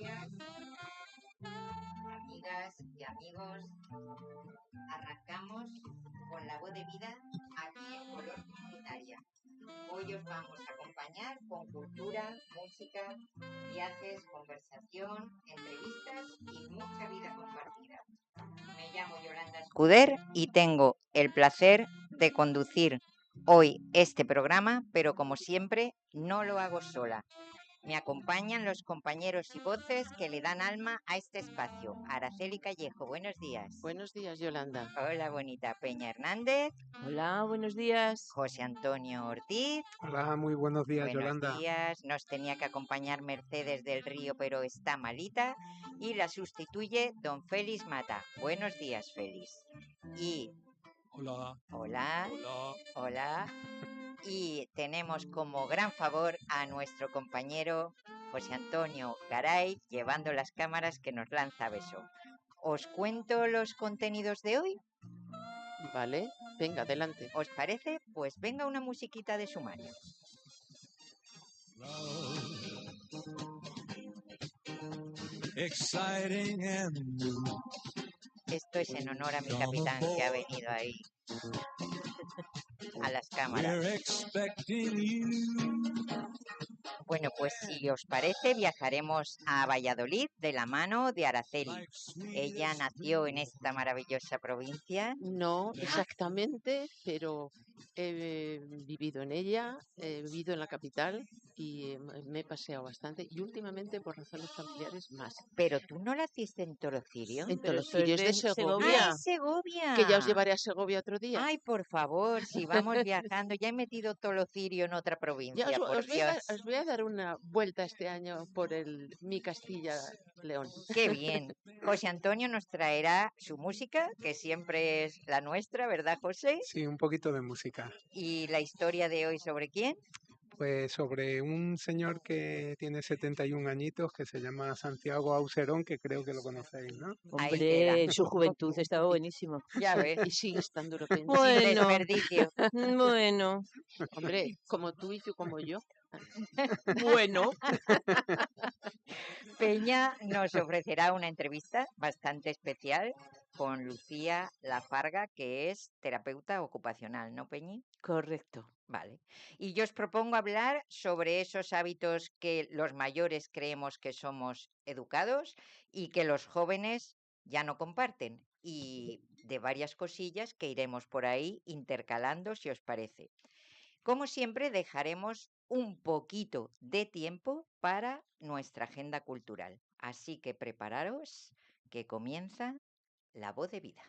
días, amigas y amigos. Arrancamos con La Voz de Vida aquí en Color Comunitaria. Hoy os vamos a acompañar con cultura, música, viajes, conversación, entrevistas y mucha vida compartida. Me llamo Yolanda Escuder y tengo el placer de conducir hoy este programa, pero como siempre no lo hago sola. Me acompañan los compañeros y voces que le dan alma a este espacio. Araceli Callejo, buenos días. Buenos días, Yolanda. Hola, bonita. Peña Hernández. Hola, buenos días. José Antonio Ortiz. Hola, muy buenos días, Yolanda. Buenos días. Nos tenía que acompañar Mercedes del Río, pero está malita. Y la sustituye don Félix Mata. Buenos días, Félix. Y... Hola. Hola. Hola. Hola. Y tenemos como gran favor a nuestro compañero José Antonio Garay, llevando las cámaras, que nos lanza beso. ¿Os cuento los contenidos de hoy? Vale, venga, adelante. ¿Os parece? Pues venga una musiquita de sumario. Exciting and new. Esto es en honor a mi capitán que ha venido ahí a las cámaras. We're expecting you. Bueno, pues si os parece, viajaremos a Valladolid de la mano de Araceli. Ella nació en esta maravillosa provincia. No exactamente, pero he vivido en ella, he vivido en la capital y me he paseado bastante y últimamente por razones familiares más. Pero tú no naciste en Tolocirio. En Pero eso Tolocirio es es de de Segovia. ¡Ah, en Segovia! Que ya os llevaré a Segovia otro día. Ay, por favor, si vamos viajando, ya he metido Tolocirio en otra Ya provincia, por os Dios. voy a dar una vuelta este año por mi Castilla-León. Qué bien. José Antonio nos traerá su música, que siempre es la nuestra, ¿verdad, José? Sí, un poquito de música. ¿Y la historia de hoy sobre quién? Pues sobre un señor que tiene 71 añitos que se llama Santiago Auserón, que creo que lo conocéis, ¿no? Ahí queda. Hombre, en su juventud estaba buenísimo. Ya ves, Y sigue estando de repente. sin Bueno, desperdicio. bueno, Hombre, como tú y tú como yo. bueno. Peña nos ofrecerá una entrevista bastante especial con Lucía Lafarga, que es terapeuta ocupacional, ¿no, Peñi? Correcto. Vale. Y yo os propongo hablar sobre esos hábitos que los mayores creemos que somos educados y que los jóvenes ya no comparten, y de varias cosillas que iremos por ahí intercalando, si os parece. Como siempre, dejaremos un poquito de tiempo para nuestra agenda cultural. Así que prepararos, que comienza La Voz de Vida.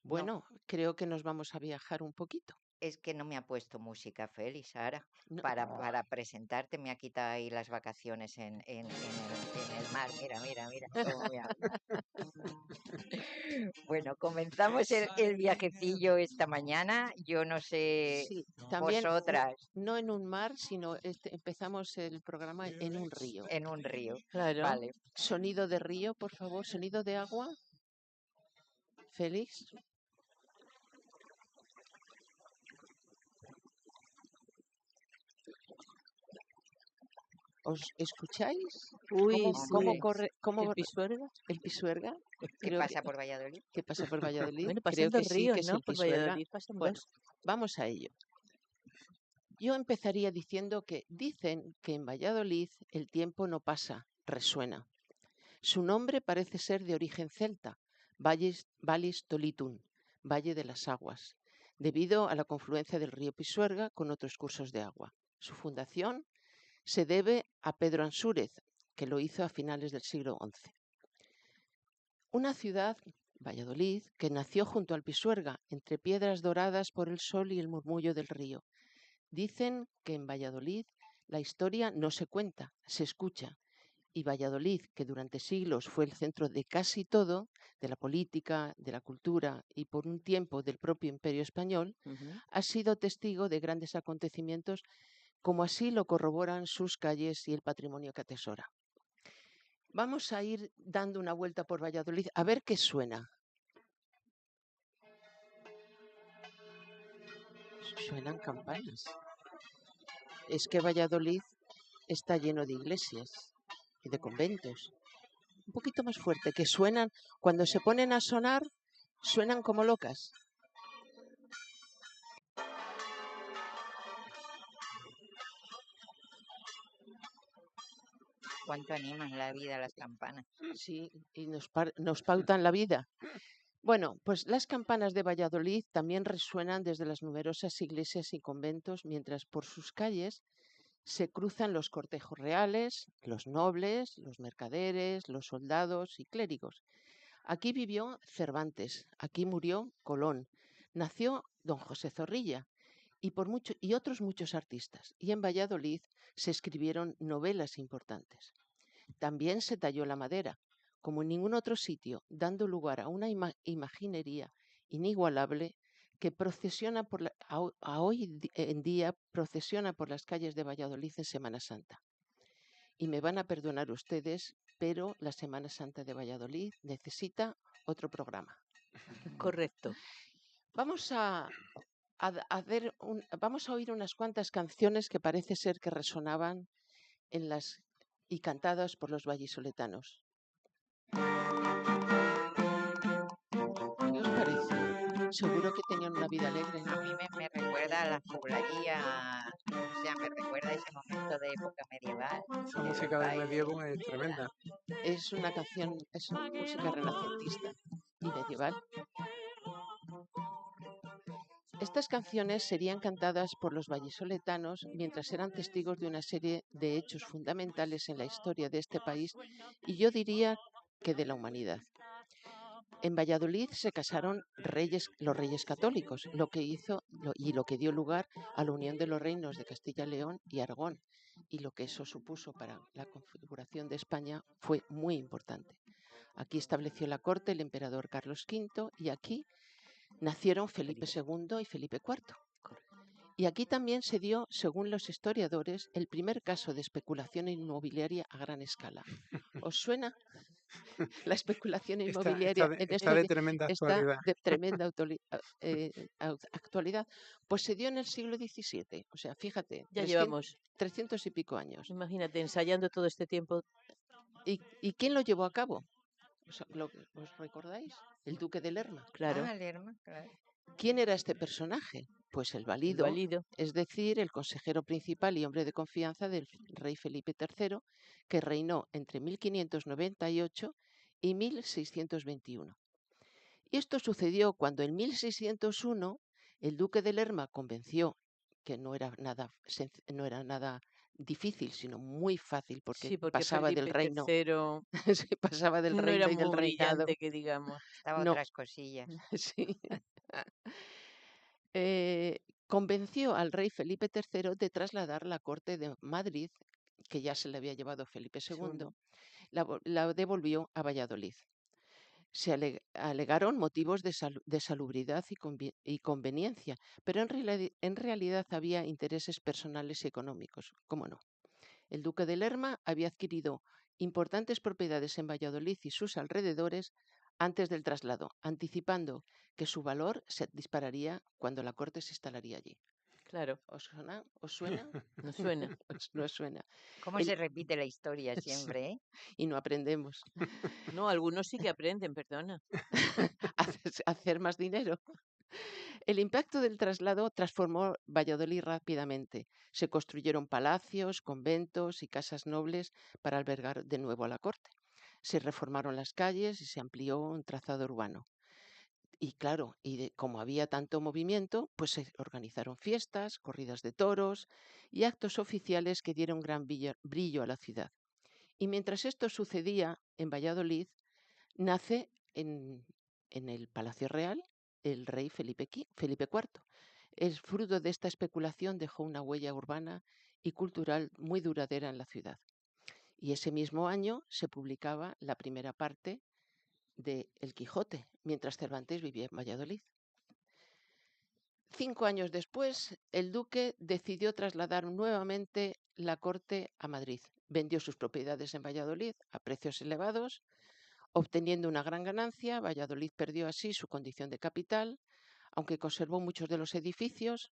Bueno, creo que nos vamos a viajar un poquito. Es que no me ha puesto música, Félix, ahora. No. Para presentarte me ha quitado ahí las vacaciones en el mar. Mira, mira, mira. Cómo me habla. Bueno, comenzamos el viajecillo esta mañana. Yo no sé Sí, también vosotras, no en un mar, sino empezamos el programa en un río. en un río. Claro. Vale. Sonido de río, por favor, sonido de agua. Félix. ¿Os escucháis? Uy, ¿Cómo sí. corre? ¿El Pisuerga? ¿El Pisuerga? ¿Qué Creo pasa por Valladolid? que pasa por Valladolid. Bueno, Creo pasan que dos sí, ríos, que es ¿no? el Por Pisuerga. Valladolid pasan Bueno, dos. vamos a ello. Yo empezaría diciendo que dicen que en Valladolid el tiempo no pasa, resuena. Su nombre parece ser de origen celta, Vallis Tolitun, Valle de las Aguas, debido a la confluencia del río Pisuerga con otros cursos de agua. Su fundación se debe a Pedro Ansúrez, que lo hizo a finales del siglo XI. Una ciudad, Valladolid, que nació junto al Pisuerga, entre piedras doradas por el sol y el murmullo del río. Dicen que en Valladolid la historia no se cuenta, se escucha. Y Valladolid, que durante siglos fue el centro de casi todo, de la política, de la cultura y por un tiempo del propio Imperio Español, ha sido testigo de grandes acontecimientos, como así lo corroboran sus calles y el patrimonio que atesora. Vamos a ir dando una vuelta por Valladolid a ver qué suena. Suenan campanas. Es que Valladolid está lleno de iglesias y de conventos. Un poquito más fuerte, que suenan, cuando se ponen a sonar, suenan como locas. Cuánto animan la vida las campanas. Sí, y nos pautan la vida. Bueno, pues las campanas de Valladolid también resuenan desde las numerosas iglesias y conventos, mientras por sus calles se cruzan los cortejos reales, los nobles, los mercaderes, los soldados y clérigos. Aquí vivió Cervantes, aquí murió Colón, nació don José Zorrilla y otros muchos artistas. Y en Valladolid se escribieron novelas importantes. También se talló la madera, como en ningún otro sitio, dando lugar a una imaginería inigualable que procesiona hoy en día procesiona por las calles de Valladolid en Semana Santa. Y me van a perdonar ustedes, pero la Semana Santa de Valladolid necesita otro programa. Correcto. Vamos vamos a oír unas cuantas canciones que parece ser que resonaban y cantadas por los vallisoletanos. ¿Qué os parece? Seguro que tenían una vida alegre, A ¿no? mí me recuerda a la juglaría, o sea, me recuerda a ese momento de época medieval. La de los música del bailes, medievo es etcétera. tremenda. Es una música renacentista y medieval. Estas canciones serían cantadas por los vallisoletanos mientras eran testigos de una serie de hechos fundamentales en la historia de este país y yo diría que de la humanidad. En Valladolid se casaron los reyes católicos, lo que dio lugar a la unión de los reinos de Castilla y León y Aragón, y lo que eso supuso para la configuración de España fue muy importante. Aquí estableció la corte el emperador Carlos V y aquí nacieron Felipe II y Felipe IV. Y aquí también se dio, según los historiadores, el primer caso de especulación inmobiliaria a gran escala. ¿Os suena? La especulación inmobiliaria en Está de tremenda está actualidad. de tremenda actualidad. Pues se dio en el siglo XVII. O sea, fíjate, Ya llevamos, 300 y pico años. imagínate, ensayando todo este tiempo. ¿Y quién lo llevó a cabo? ¿Os recordáis? El duque de Lerma. Claro, Ah, Lerma, claro. ¿Quién era este personaje? Pues el el valido, válido. es decir, el consejero principal y hombre de confianza del rey Felipe III, que reinó entre 1598 y 1621. Y esto sucedió cuando en 1601 el duque de Lerma convenció que no era nada difícil, sino muy fácil, porque Sí, porque pasaba del Felipe reino, III pasaba del no era reino y del muy reinado. brillante, que digamos. Estaba No, otras cosillas. sí. Convenció al rey Felipe III de trasladar la corte de Madrid, que ya se le había llevado Felipe II, la devolvió a Valladolid. Se alegaron motivos de salubridad y conveniencia, pero en realidad había intereses personales y económicos, ¿cómo no? El duque de Lerma había adquirido importantes propiedades en Valladolid y sus alrededores antes del traslado, anticipando que su valor se dispararía cuando la corte se instalaría allí. Claro, ¿Os suena? ¿Os suena? nos suena. No os suena. ¿Cómo El- se repite la historia Sí, siempre, eh? y no aprendemos No, algunos sí que aprenden, perdona. a hacer más dinero. El impacto del traslado transformó Valladolid rápidamente. Se construyeron palacios, conventos y casas nobles para albergar de nuevo a la corte. Se reformaron las calles y se amplió un trazado urbano. Y claro, como había tanto movimiento, pues se organizaron fiestas, corridas de toros y actos oficiales que dieron gran brillo a la ciudad. Y mientras esto sucedía en Valladolid, nace en el Palacio Real el rey Felipe IV. El fruto de esta especulación dejó una huella urbana y cultural muy duradera en la ciudad. Y ese mismo año se publicaba la primera parte de El Quijote, mientras Cervantes vivía en Valladolid. 5 años después, el duque decidió trasladar nuevamente la corte a Madrid. Vendió sus propiedades en Valladolid a precios elevados, obteniendo una gran ganancia. Valladolid perdió así su condición de capital, aunque conservó muchos de los edificios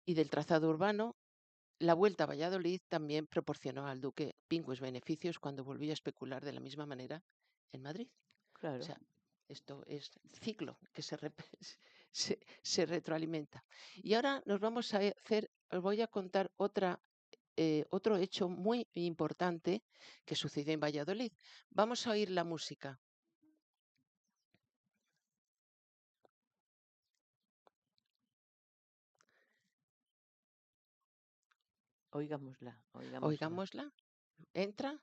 y del trazado urbano, La vuelta a Valladolid también proporcionó al duque pingües beneficios cuando volvió a especular de la misma manera en Madrid. O Claro. sea, esto es ciclo que se retroalimenta. Y ahora nos vamos a hacer, os voy a contar otro hecho muy importante que sucedió en Valladolid. Vamos a oír la música. Oigámosla. Oigámosla. ¿Entra?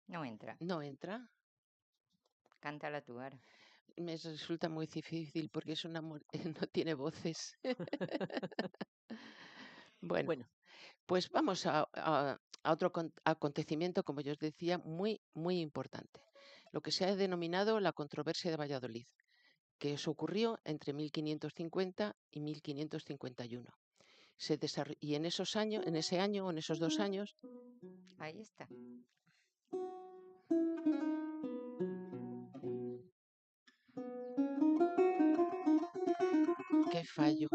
No entra. No entra. Cántala tú ahora. Me resulta muy difícil porque es una no tiene voces. Bueno, Bueno, pues vamos a otro acontecimiento, como yo os decía, muy, muy importante. Lo que se ha denominado la controversia de Valladolid, que os ocurrió entre 1550 y 1551. Y en esos años, en ese año, en esos 2 años, Ahí está. qué fallo.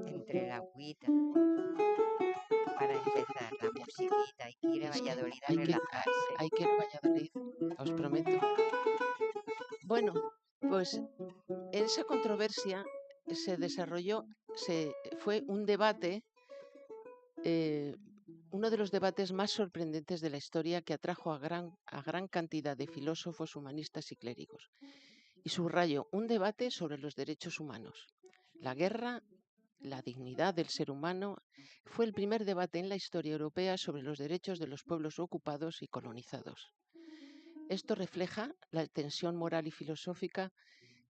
Entre la agüita. Para empezar, la musiquita. Hay que ir a Es que Valladolid a hay que, relajarse. hay que ir a Valladolid, os prometo. Bueno, pues esa controversia se desarrolló, fue un debate, uno de los debates más sorprendentes de la historia, que atrajo a gran cantidad de filósofos, humanistas y clérigos. Y subrayo, un debate sobre los derechos humanos. La guerra, la dignidad del ser humano, fue el primer debate en la historia europea sobre los derechos de los pueblos ocupados y colonizados. Esto refleja la tensión moral y filosófica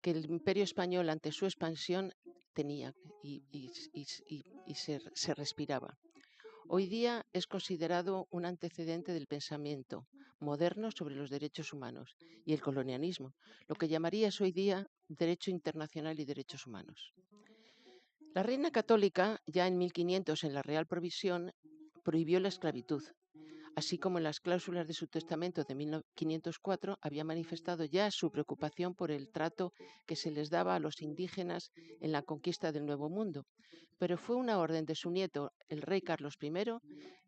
que el Imperio Español ante su expansión tenía y se respiraba. Hoy día es considerado un antecedente del pensamiento moderno sobre los derechos humanos y el colonialismo, lo que llamarías hoy día derecho internacional y derechos humanos. La reina católica, ya en 1500 en la Real Provisión, prohibió la esclavitud, así como en las cláusulas de su testamento de 1504 había manifestado ya su preocupación por el trato que se les daba a los indígenas en la conquista del Nuevo Mundo. Pero fue una orden de su nieto, el rey Carlos I,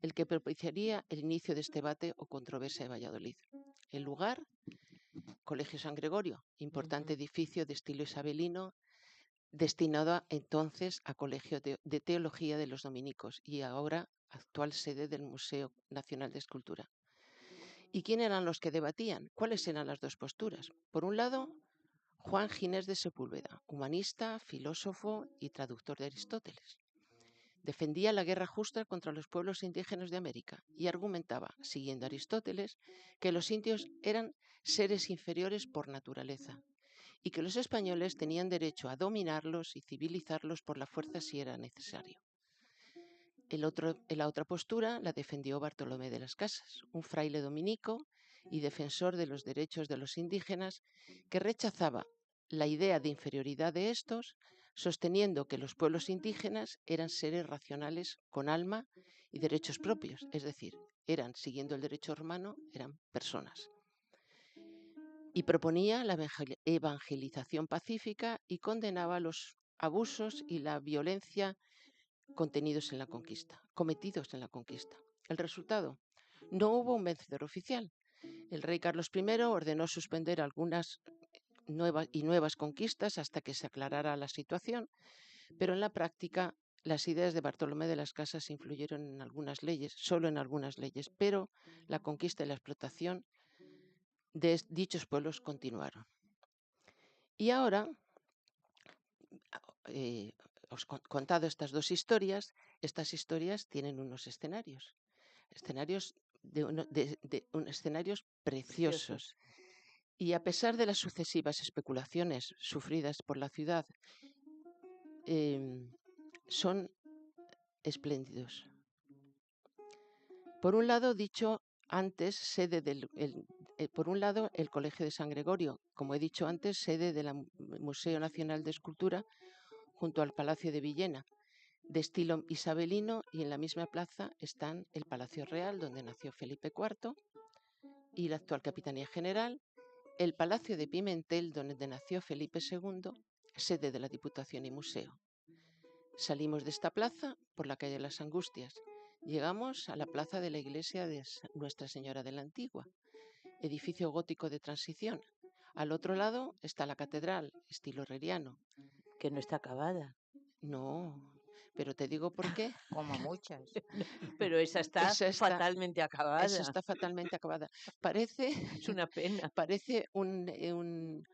el que propiciaría el inicio de este debate o controversia de Valladolid. El lugar, Colegio San Gregorio, importante edificio de estilo isabelino, destinado entonces a Colegio de Teología de los Dominicos y ahora actual sede del Museo Nacional de Escultura. ¿Y quién eran los que debatían? ¿Cuáles eran las dos posturas? Por un lado, Juan Ginés de Sepúlveda, humanista, filósofo y traductor de Aristóteles. Defendía la guerra justa contra los pueblos indígenas de América y argumentaba, siguiendo a Aristóteles, que los indios eran seres inferiores por naturaleza y que los españoles tenían derecho a dominarlos y civilizarlos por la fuerza si era necesario. En la otra postura la defendió Bartolomé de las Casas, un fraile dominico y defensor de los derechos de los indígenas, que rechazaba la idea de inferioridad de estos, sosteniendo que los pueblos indígenas eran seres racionales con alma y derechos propios, es decir, eran, siguiendo el derecho romano, eran personas. Y proponía la evangelización pacífica y condenaba los abusos y la violencia cometidos en la conquista. El resultado, no hubo un vencedor oficial. El rey Carlos I ordenó suspender algunas nuevas conquistas hasta que se aclarara la situación, pero en la práctica las ideas de Bartolomé de las Casas influyeron en algunas leyes, solo en algunas leyes, pero la conquista y la explotación de dichos pueblos continuaron. Y ahora, os he contado estas dos historias. Estas historias tienen unos escenarios escenarios preciosos. Y a pesar de las sucesivas especulaciones sufridas por la ciudad, son espléndidos. Por un lado, dicho antes, por un lado, el Colegio de San Gregorio, como he dicho antes, sede del Museo Nacional de Escultura, junto al Palacio de Villena, de estilo isabelino, y en la misma plaza están el Palacio Real, donde nació Felipe IV, y la actual Capitanía General, el Palacio de Pimentel, donde nació Felipe II, sede de la Diputación y museo. Salimos de esta plaza por la calle Las Angustias. Llegamos a la plaza de la iglesia de Nuestra Señora de la Antigua, edificio gótico de transición. Al otro lado está la catedral, estilo herreriano. Que no está acabada. No, pero te digo por qué. Como muchas. Pero esa está Esa está- fatalmente acabada. Esa está fatalmente acabada. Parece, Es una pena. parece un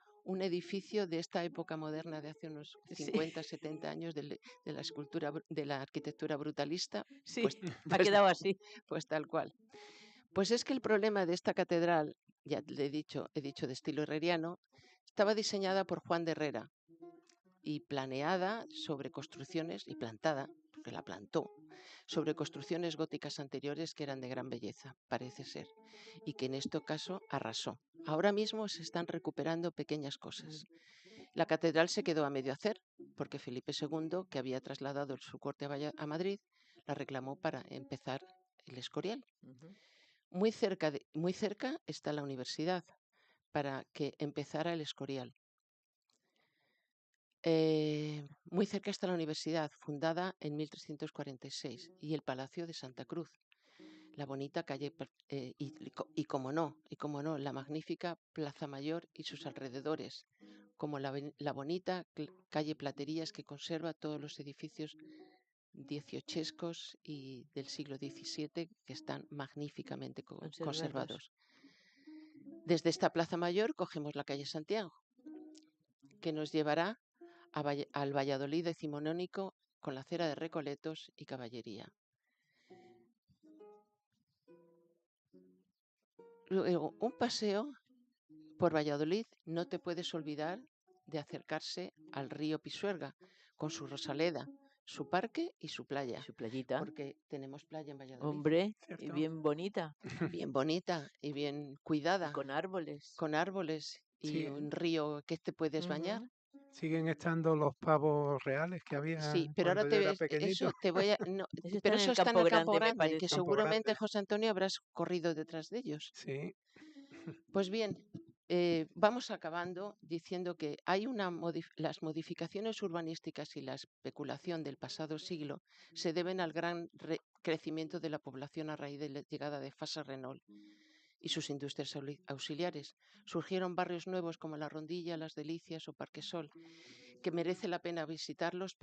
edificio de esta época moderna de hace unos Sí. 50, 70 años de la escultura, de la arquitectura brutalista, Sí, pues, ha quedado así. pues tal cual. Pues es que el problema de esta catedral, ya le he dicho de estilo herreriano, estaba diseñada por Juan de Herrera y planeada sobre construcciones, y plantada, porque la plantó, sobre construcciones góticas anteriores que eran de gran belleza, parece ser, y que en este caso arrasó. Ahora mismo se están recuperando pequeñas cosas. La catedral se quedó a medio hacer, porque Felipe II, que había trasladado su corte a Madrid, la reclamó para empezar el Escorial. Ujú. Muy cerca está la universidad, para que empezara el Escorial. Muy cerca está la universidad, fundada en 1346, y el Palacio de Santa Cruz, la bonita calle, y como no, la magnífica Plaza Mayor y sus alrededores, como la bonita calle Platerías, que conserva todos los edificios dieciochescos y del siglo XVII que están magníficamente conservados. Desde esta Plaza Mayor cogemos la calle Santiago, que nos llevará al Valladolid decimonónico con la acera de Recoletos y Caballería. Luego, un paseo por Valladolid, no te puedes olvidar de acercarse al río Pisuerga con su Rosaleda, su parque y su playa. Su playita. Porque tenemos playa en Valladolid. Hombre, y ¿Cierto? bien bonita. Bien bonita y bien cuidada. Y con árboles. Con árboles y Sí. un río que te puedes bañar. Siguen estando los pavos reales que había Sí, pero ahora cuando yo era pequeñito. te voy a... No, Eso está pero en eso el está en Campo el Campo Grande, me Grande, que parece. Campo seguramente, Grande. José Antonio, habrás corrido detrás de ellos. Sí, Pues bien, vamos acabando diciendo que hay las modificaciones urbanísticas y la especulación del pasado siglo se deben al gran crecimiento de la población a raíz de la llegada de Fasa Renault y sus industrias auxiliares. Surgieron barrios nuevos como La Rondilla, Las Delicias o Parque Sol, que merece la pena visitarlos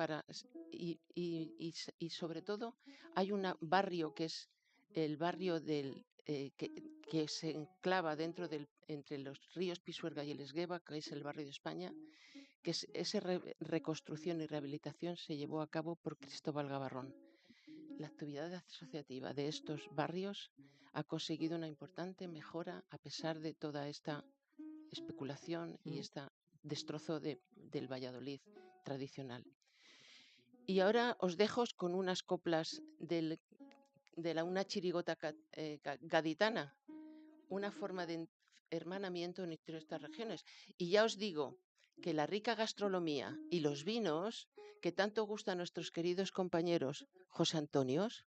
y sobre todo hay un barrio que es el barrio que se enclava entre los ríos Pisuerga y el Esgueva, que es el barrio de España, que esa reconstrucción y rehabilitación se llevó a cabo por Cristóbal Gavarrón. La actividad asociativa de estos barrios ha conseguido una importante mejora a pesar de toda esta especulación y este destrozo del Valladolid tradicional. Y ahora os dejo con unas coplas de una chirigota gaditana, una forma de hermanamiento entre estas regiones. Y ya os digo que la rica gastronomía y los vinos que tanto gustan a nuestros queridos compañeros José Antonios,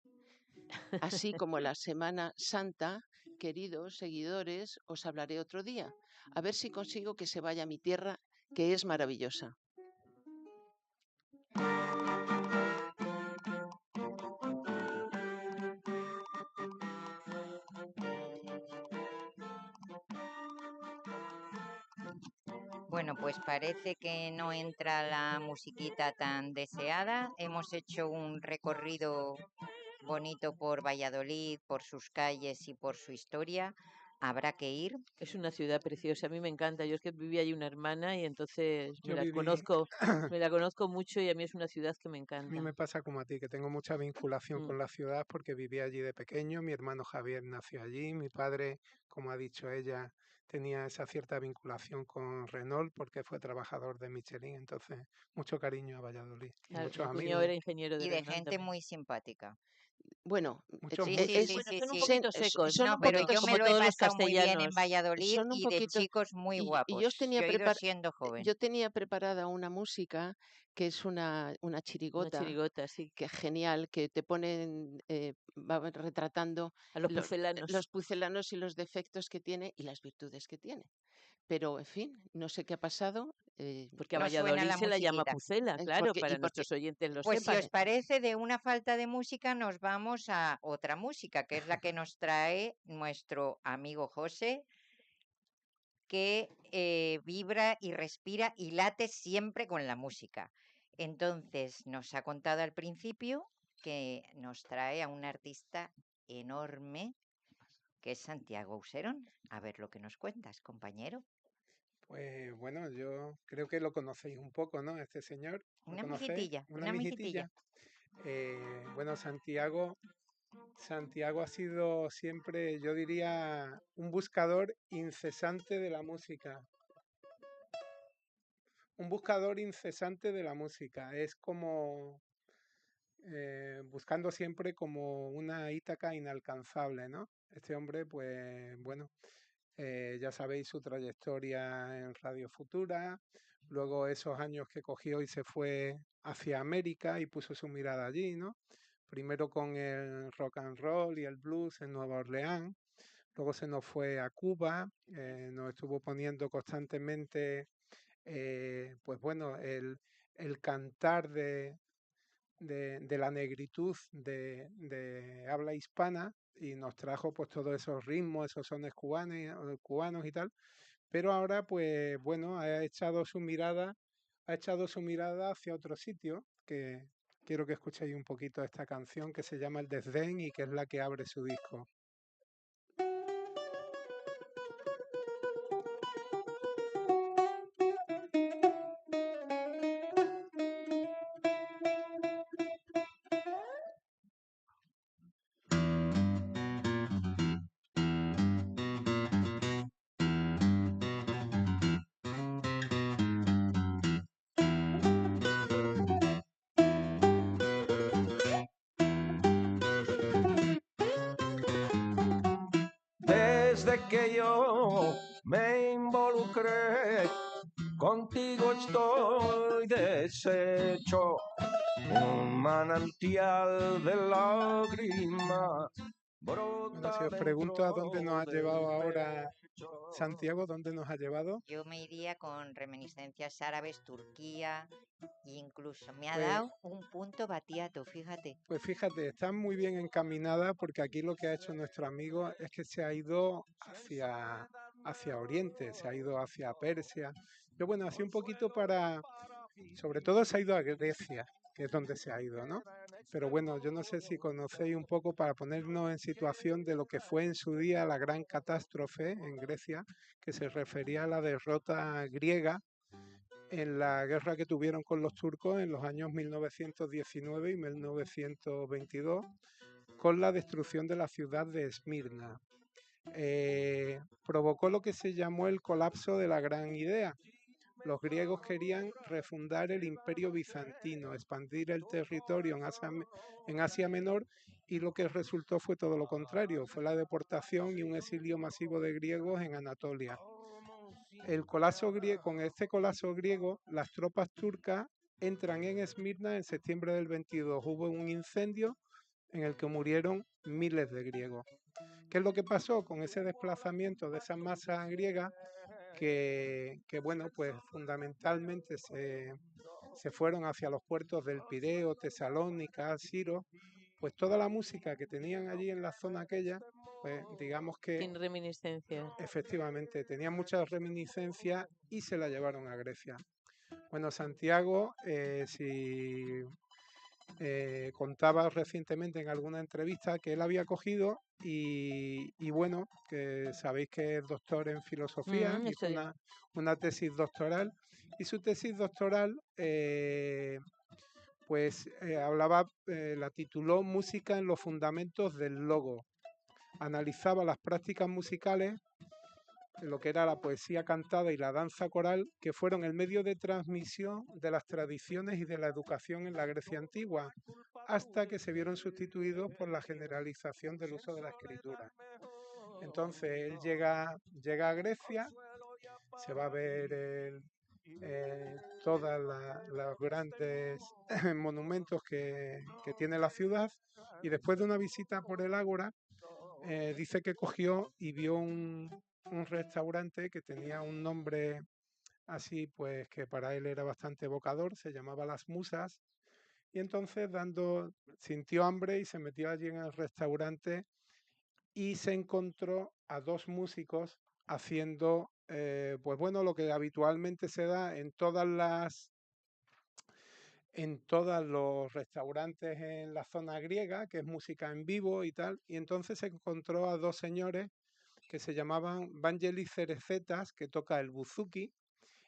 así como la Semana Santa, queridos seguidores, os hablaré otro día. A ver si consigo que se vaya a mi tierra, que es maravillosa. Bueno, pues parece que no entra la musiquita tan deseada. Hemos hecho un recorrido bonito por Valladolid, por sus calles y por su historia. Habrá que ir. Es una ciudad preciosa, a mí me encanta. Yo es que vivía allí una hermana y entonces yo me viví, la conozco mucho y a mí es una ciudad que me a mí encanta. me pasa como a ti, que tengo mucha vinculación Mm. con la ciudad porque viví allí de pequeño, mi hermano Javier nació allí, mi padre, como ha dicho ella, tenía esa cierta vinculación con Renault porque fue trabajador de Michelin, entonces mucho cariño a Valladolid y Claro, muchos mi cuñado amigos. era ingeniero de Y de Renault gente también. muy simpática. Bueno, Muchos Sí, e- sí, músicos. sí, Bueno, sí, son un sí. poquito s- secos, son No, un pero poquito yo me como lo he todos los pasado muy bien en castellanos. Valladolid son un y de poquito chicos muy y guapos. yo os tenía Yo he ido prepar- siendo joven. yo tenía preparada una música que es una Una chirigota chirigota, sí. que es genial, que te ponen, va retratando A los los pucelanos. pucelanos y los defectos que tiene y las virtudes que tiene. Pero, en fin, no sé qué ha pasado, Porque a No suena Valladolid la se la llama musiquita. Pucela, claro, y para porque nuestros oyentes lo Pues si sepan. os parece, de una falta de música nos vamos a otra música, que es la que nos trae nuestro amigo José, que vibra y respira y late siempre con la música. Entonces, nos ha contado al principio que nos trae a un artista enorme, que es Santiago Auserón. A ver lo que nos cuentas, compañero. Pues bueno, yo creo que lo conocéis un poco, ¿no? Este señor, ¿lo Una conocéis? mijitilla, Una una mijitilla. mijitilla. Bueno, Santiago ha sido siempre, yo diría, un buscador incesante de la música. Un buscador incesante de la música. Es como buscando siempre como una Ítaca inalcanzable, ¿no? Este hombre, pues bueno, ya sabéis su trayectoria en Radio Futura, luego esos años que cogió y se fue hacia América y puso su mirada allí, ¿no? Primero con el rock and roll y el blues en Nueva Orleans, luego se nos fue a Cuba, nos estuvo poniendo constantemente, pues bueno, el cantar de la negritud de habla hispana y nos trajo pues todos esos ritmos, esos sones cubanos y tal, pero ahora pues bueno, ha echado su mirada hacia otro sitio, que quiero que escuchéis un poquito esta canción que se llama El Desdén y que es la que abre su disco. Desde que yo me involucré, contigo estoy deshecho, un manantial de lágrimas Bueno, si brota os pregunto a dónde nos dentro ha del llevado ahora pecho. Santiago, ¿dónde nos ha llevado? Yo me iría con reminiscencias árabes, Turquía, e incluso me ha Pues dado un punto batiato, fíjate. Pues fíjate, está muy bien encaminada porque aquí lo que ha hecho nuestro amigo es que se ha ido hacia Oriente, se ha ido hacia Persia. Yo bueno, así un poquito sobre todo se ha ido a Grecia, que es donde se ha ido, ¿no? Pero bueno, yo no sé si conocéis un poco para ponernos en situación de lo que fue en su día la gran catástrofe en Grecia, que se refería a la derrota griega en la guerra que tuvieron con los turcos en los años 1919 y 1922, con la destrucción de la ciudad de Esmirna. Provocó lo que se llamó el colapso de la gran idea. Los griegos querían refundar el imperio bizantino, expandir el territorio en Asia Menor, y lo que resultó fue todo lo contrario, fue la deportación y un exilio masivo de griegos en Anatolia. Con este colapso griego, las tropas turcas entran en Esmirna en septiembre del 22. Hubo un incendio en el que murieron miles de griegos. ¿Qué es lo que pasó con ese desplazamiento de esas masas griegas? Que bueno, pues fundamentalmente se fueron hacia los puertos del Pireo, Tesalónica, Ciro. Pues toda la música que tenían allí en la zona aquella, pues digamos que Sin reminiscencias. efectivamente tenía muchas reminiscencias y se la llevaron a Grecia. Bueno, Santiago, si contaba recientemente en alguna entrevista que él había cogido y bueno, que sabéis que es doctor en filosofía, hizo Eso es. una tesis doctoral y su tesis doctoral la tituló Música en los fundamentos del logo. Analizaba las prácticas musicales, lo que era la poesía cantada y la danza coral, que fueron el medio de transmisión de las tradiciones y de la educación en la Grecia antigua, hasta que se vieron sustituidos por la generalización del uso de la escritura. Entonces él llega a Grecia, se va a ver todos los grandes monumentos que tiene la ciudad, y después de una visita por el Ágora, dice que cogió y vio un restaurante que tenía un nombre así, pues que para él era bastante evocador, se llamaba Las Musas, y entonces sintió hambre y se metió allí en el restaurante y se encontró a dos músicos haciendo, pues bueno, lo que habitualmente se da en todos los restaurantes en la zona griega, que es música en vivo y tal, y entonces se encontró a dos señores que se llamaban Vangelis Cerecetas, que toca el buzuki,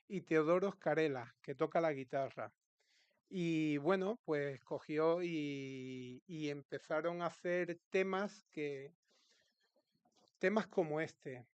y Teodoros Karelas, que toca la guitarra. Y bueno, pues cogió y empezaron a hacer temas como este.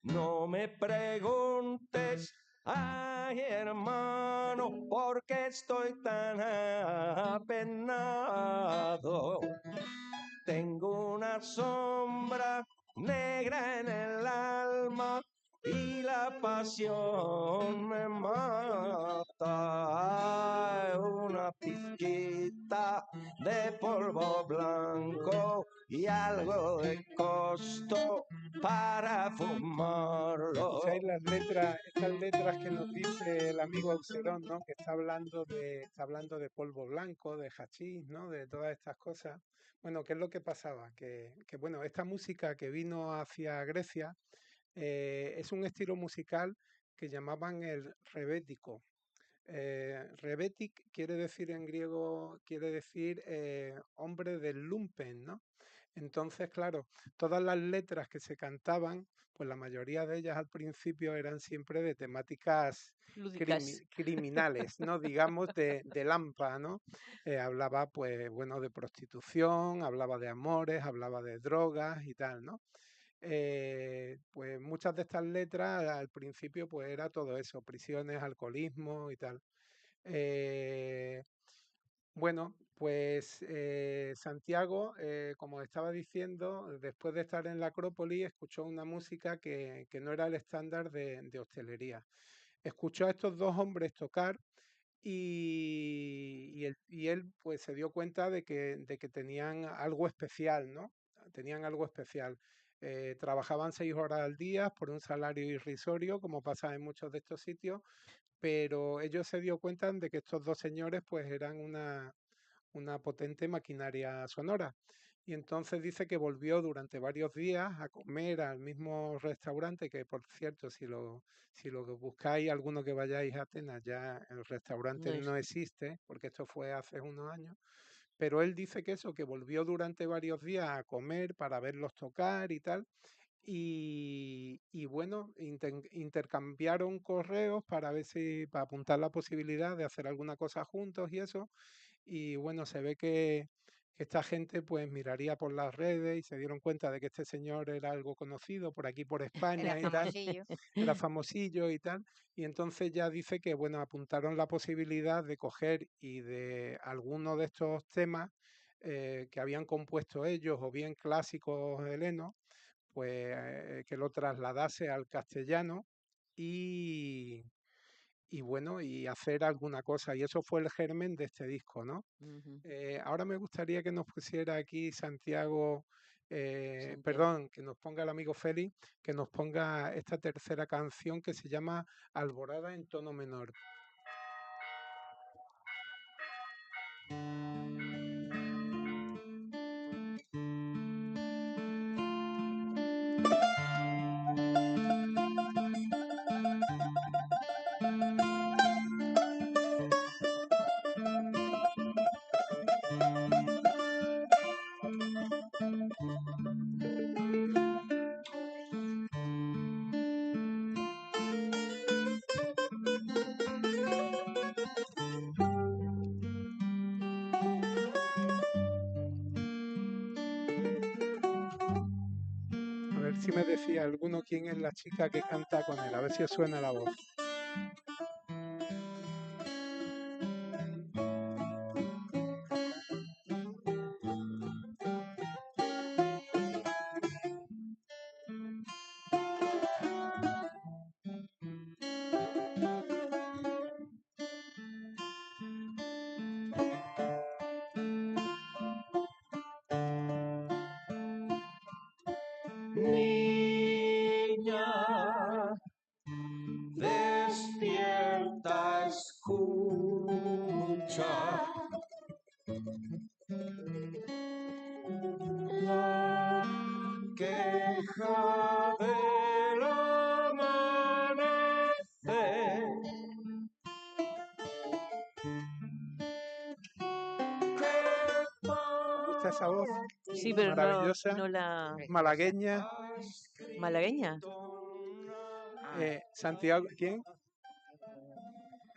No me preguntes, ay hermano, por qué estoy tan apenado. Tengo una sombra negra en el alma y la pasión me mata. Una pizquita de polvo blanco y algo de costo para fumarlo. Escucháis estas letras que nos dice el amigo Aucerón, ¿no? Que está hablando de polvo blanco, de hachís, ¿no? De todas estas cosas. Bueno, ¿qué es lo que pasaba? Que bueno, esta música que vino hacia Grecia es un estilo musical que llamaban el rebético. Rebetik quiere decir en griego, quiere decir hombre del lumpen, ¿no? Entonces, claro, todas las letras que se cantaban, pues la mayoría de ellas al principio eran siempre de temáticas Lúdicas. criminales, ¿no? Digamos de Lampa, ¿no? Hablaba, pues, bueno, de prostitución, hablaba de amores, hablaba de drogas y tal, ¿no? Pues muchas de estas letras al principio pues era todo eso, prisiones, alcoholismo y tal. Eh, bueno, pues Santiago, como estaba diciendo, después de estar en la Acrópolis, escuchó una música que no era el estándar de hostelería. Escuchó a estos dos hombres tocar y él pues se dio cuenta de que tenían algo especial, ¿no? Tenían algo especial. Trabajaban 6 horas al día por un salario irrisorio, como pasa en muchos de estos sitios, pero ellos se dio cuenta de que estos dos señores pues eran una potente maquinaria sonora. Y entonces dice que volvió durante varios días a comer al mismo restaurante, que por cierto, si lo buscáis, alguno que vayáis a Atenas, ya el restaurante No es. no existe, porque esto fue hace unos años. Pero él dice que eso, que volvió durante varios días a comer para verlos tocar y tal. Y bueno, intercambiaron correos para ver para apuntar la posibilidad de hacer alguna cosa juntos y eso. Y bueno, se ve que esta gente pues miraría por las redes y se dieron cuenta de que este señor era algo conocido por aquí, por Era España y tal, famosillo. era famosillo y tal. Y entonces ya dice que, bueno, apuntaron la posibilidad de coger y de alguno de estos temas que habían compuesto ellos, o bien clásicos helenos, pues que lo trasladase al castellano y, y bueno, y hacer alguna cosa. Y eso fue el germen de este disco, ¿no? Ujú. Ahora me gustaría que nos pusiera aquí, Santiago, Santiago. perdón, que nos ponga el amigo Félix, que nos ponga esta tercera canción que se llama Alborada en tono menor. A ver si me decía alguno quién es la chica que canta con él, a ver si os suena la voz. Niña, despierta, escucha la queja del amanecer. ¿Os gusta esa voz? Sí, pero Maravillosa, no la... malagueña. ¿Malagueña? Santiago, ¿quién?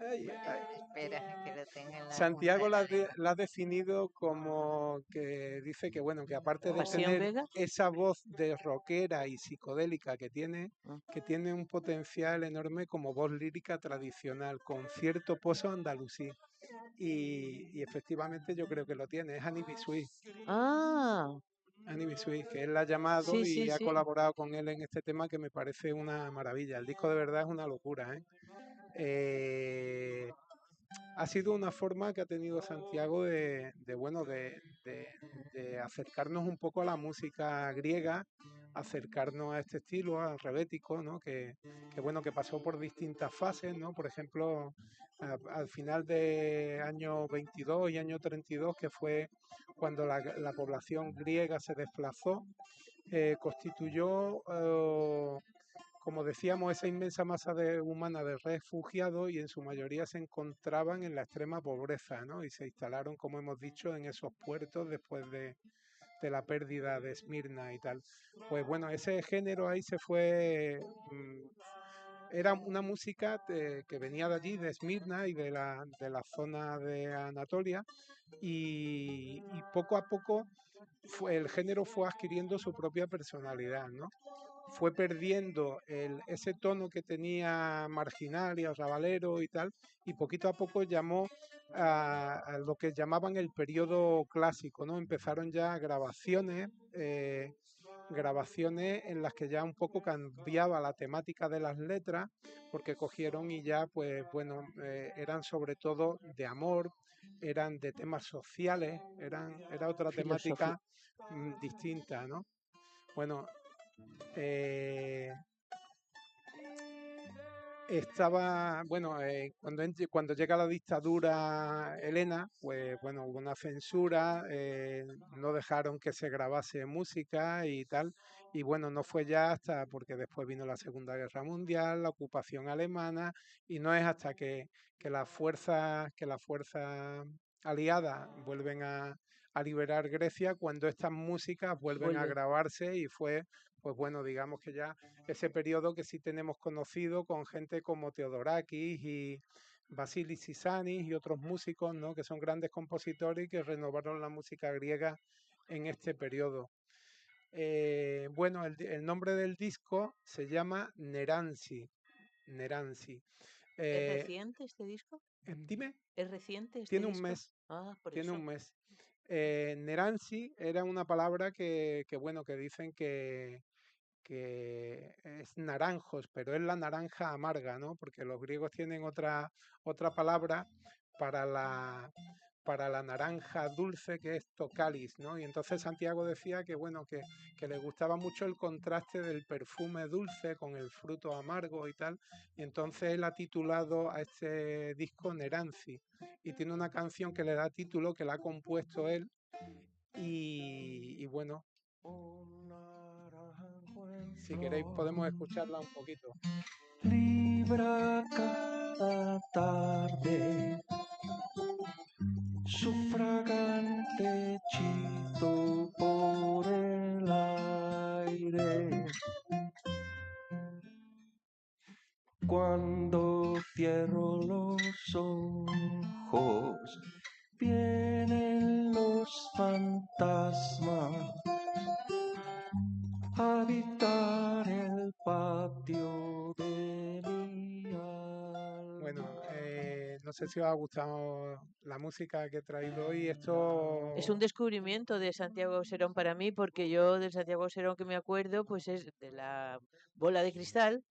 Ay, ay. Espera, que lo tenga en la Santiago punta. la ha definido como que dice que bueno, que aparte de ¿Pasión tener Vega? esa voz de rockera y psicodélica Ah. que tiene un potencial enorme como voz lírica tradicional, con cierto pozo andalusí. Y efectivamente yo creo que lo tiene, es Annie Bisui. Ah, Annie Bisui, que él la ha llamado sí, y sí, ha sí. colaborado con él en este tema que me parece una maravilla. El disco de verdad es una locura, ¿eh? Ha sido una forma que ha tenido Santiago bueno, de acercarnos un poco a la música griega, acercarnos a este estilo, al rebético, ¿no? Bueno, que pasó por distintas fases, ¿no? Por ejemplo, al final de año 22 y año 32, que fue cuando la población griega se desplazó, constituyó como decíamos, esa inmensa masa humana de refugiados y en su mayoría se encontraban en la extrema pobreza, ¿no? Y se instalaron, como hemos dicho, en esos puertos después de la pérdida de Esmirna y tal. Pues bueno, ese género ahí se fue... era una música que venía de allí, de Esmirna y de la zona de Anatolia, y poco a poco el género fue adquiriendo su propia personalidad, ¿no? Fue perdiendo ese tono que tenía marginal y arrabalero y tal, y poquito a poco llamó a lo que llamaban el periodo clásico, ¿no? Empezaron ya grabaciones en las que ya un poco cambiaba la temática de las letras, porque cogieron y ya, pues bueno, eran sobre todo de amor, eran de temas sociales, era otra Filosofía. temática distinta, ¿no? Bueno, eh, estaba, bueno, cuando llega la dictadura Elena, pues bueno, hubo una censura, no dejaron que se grabase música y tal, y bueno, no fue ya hasta, porque después vino la Segunda Guerra Mundial, la ocupación alemana, y no es hasta que las fuerzas aliadas vuelven a liberar Grecia, cuando estas músicas vuelven a Vuelve. grabarse y fue, pues bueno, digamos que ya ese periodo que sí tenemos conocido con gente como Theodorakis y Vasilis Sisanis y otros músicos, ¿no? Que son grandes compositores y que renovaron la música griega en este periodo. Bueno, el nombre del disco se llama Neransi. Neransi. ¿Es Eh, reciente este disco? Dime, ¿Es reciente este tiene un disco? mes, Ah, por tiene eso. un mes. Neransi era una palabra bueno, que dicen que es naranjos, pero es la naranja amarga, ¿no? Porque los griegos tienen otra palabra para para la naranja dulce que es Tocalis, ¿no? Y entonces Santiago decía que, bueno, que le gustaba mucho el contraste del perfume dulce con el fruto amargo y tal, y entonces él ha titulado a este disco Neranzi, y tiene una canción que le da título, que la ha compuesto él, y bueno, si queréis podemos escucharla un poquito. Libra cada tarde su fragante hechizo por el aire. Cuando cierro los ojos, vienen los fantasmas a habitar el patio de mi alma. Bueno, no sé si os ha gustado la música que he traído hoy. Esto Es un descubrimiento de Santiago Serón para mí, porque yo del Santiago Serón que me acuerdo, pues es de la Bola de Cristal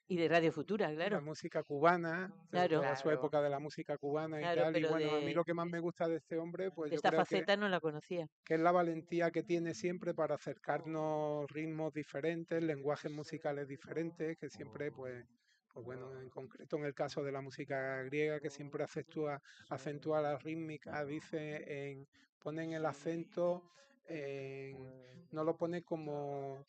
y de Radio Futura, la claro. música cubana, de Claro, toda su Claro. época de la música cubana y claro, tal. Y pero bueno, a mí lo de que más me gusta de este hombre, pues yo esta creo faceta no la conocía. que es la valentía que tiene siempre para acercarnos ritmos diferentes, lenguajes musicales diferentes, que siempre, pues bueno, en concreto en el caso de la música griega, que siempre acentúa la rítmica, ponen el acento, no lo pone como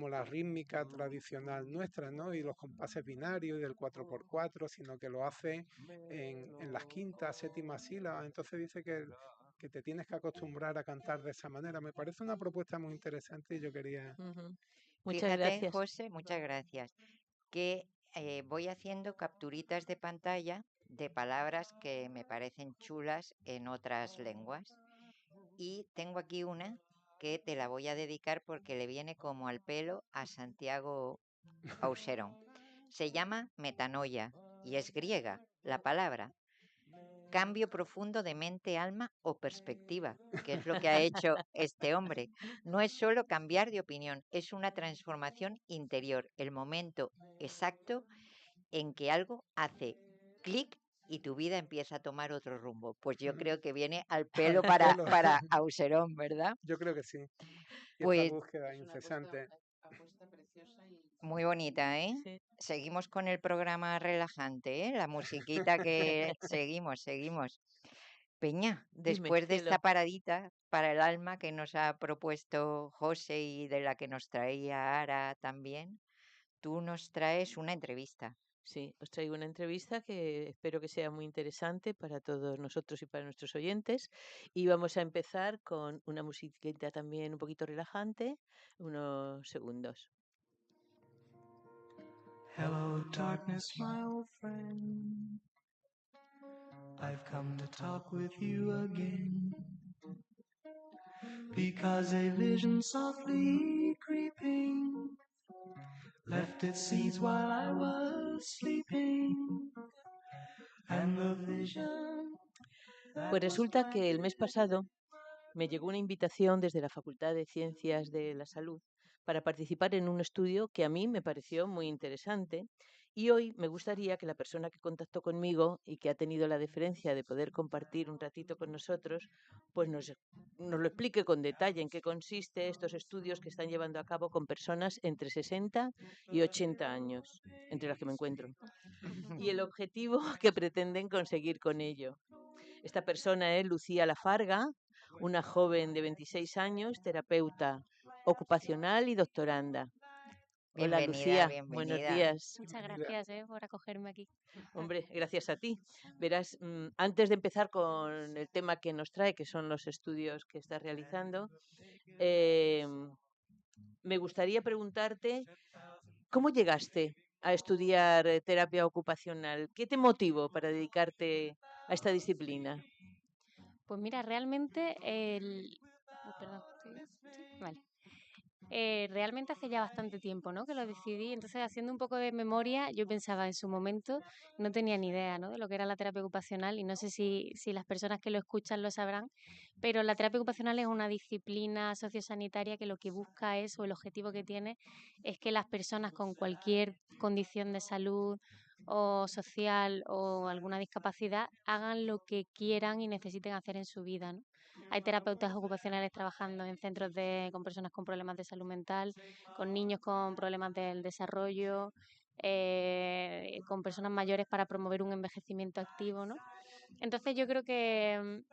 la rítmica tradicional nuestra, ¿no? Y los compases binarios y del 4x4, sino que lo hace en las quintas, séptimas sílabas. Entonces dice que te tienes que acostumbrar a cantar de esa manera. Me parece una propuesta muy interesante y yo quería... Ujú. Muchas Fíjate, gracias. José, muchas gracias, que voy haciendo capturitas de pantalla de palabras que me parecen chulas en otras lenguas. Y tengo aquí una que te la voy a dedicar porque le viene como al pelo a Santiago Auserón. Se llama metanoia y es griega la palabra. Cambio profundo de mente, alma o perspectiva, que es lo que ha hecho este hombre. No es solo cambiar de opinión, es una transformación interior, el momento exacto en que algo hace clic y tu vida empieza a tomar otro rumbo. Pues yo creo que viene al pelo Al pelo. para Auserón, ¿verdad? Yo creo que sí. Y esta Pues búsqueda incesante. muy bonita, ¿eh? Sí. Seguimos con el programa relajante, ¿eh? La musiquita que seguimos. Peña, Dime, después de esta cielo. paradita para el alma que nos ha propuesto José y de la que nos traía Ara también, tú nos traes una entrevista. Sí, os traigo una entrevista que espero que sea muy interesante para todos nosotros y para nuestros oyentes. Y vamos a empezar con una musiquita también un poquito relajante, unos segundos. Hello, darkness, my old friend. I've come to talk with you again. Because a vision softly creeping left its seeds while I was sleeping. And the vision. Pues resulta que el mes pasado me llegó una invitación desde la Facultad de Ciencias de la Salud para participar en un estudio que a mí me pareció muy interesante, y hoy me gustaría que la persona que contactó conmigo y que ha tenido la deferencia de poder compartir un ratito con nosotros, pues nos lo explique con detalle en qué consiste estos estudios que están llevando a cabo con personas entre 60 y 80 años, entre las que me encuentro, y el objetivo que pretenden conseguir con ello. Esta persona es Lucía Lafarga, una joven de 26 años, terapeuta ocupacional y doctoranda. Hola Bienvenida, Lucía, buenos bienvenida. días. Muchas gracias por acogerme aquí. Hombre, gracias a ti. Verás, antes de empezar con el tema que nos trae, que son los estudios que estás realizando, me gustaría preguntarte, ¿cómo llegaste a estudiar terapia ocupacional? ¿Qué te motivó para dedicarte a esta disciplina? Pues mira, realmente perdón, ¿estoy bien? Sí, vale. Realmente hace ya bastante tiempo, ¿no?, que lo decidí. Entonces, haciendo un poco de memoria, yo pensaba en su momento, no tenía ni idea, ¿no?, de lo que era la terapia ocupacional, y no sé si las personas que lo escuchan lo sabrán, pero la terapia ocupacional es una disciplina sociosanitaria que lo que busca es, o el objetivo que tiene, es que las personas con cualquier condición de salud o social o alguna discapacidad hagan lo que quieran y necesiten hacer en su vida, ¿no? Hay terapeutas ocupacionales trabajando en centros con personas con problemas de salud mental, con niños con problemas del desarrollo, con personas mayores para promover un envejecimiento activo, ¿no? Entonces yo creo que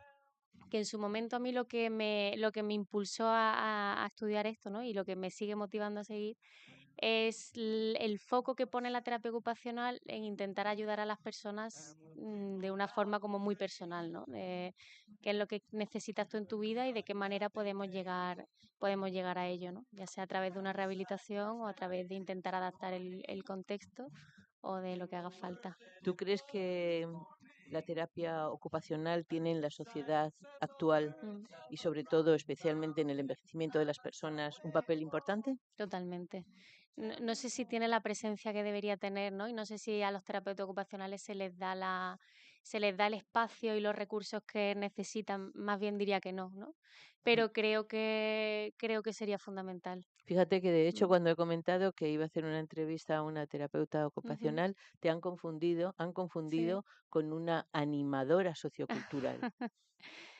en su momento a mí lo que me impulsó a estudiar esto, ¿no? Y lo que me sigue motivando a seguir es el foco que pone la terapia ocupacional en intentar ayudar a las personas de una forma como muy personal, ¿no? De qué es lo que necesitas tú en tu vida y de qué manera podemos llegar a ello, ¿no? Ya sea a través de una rehabilitación o a través de intentar adaptar el contexto o de lo que haga falta. ¿Tú crees que la terapia ocupacional tiene en la sociedad actual Mm. y sobre todo especialmente en el envejecimiento de las personas un papel importante? Totalmente. No sé si tiene la presencia que debería tener, ¿no? Y no sé si a los terapeutas ocupacionales se les da el espacio y los recursos que necesitan. Más bien diría que no, ¿no? Pero creo que sería fundamental. Fíjate que de hecho Mm. cuando he comentado que iba a hacer una entrevista a una terapeuta Ujú. ocupacional, han Sí. confundido con una animadora sociocultural.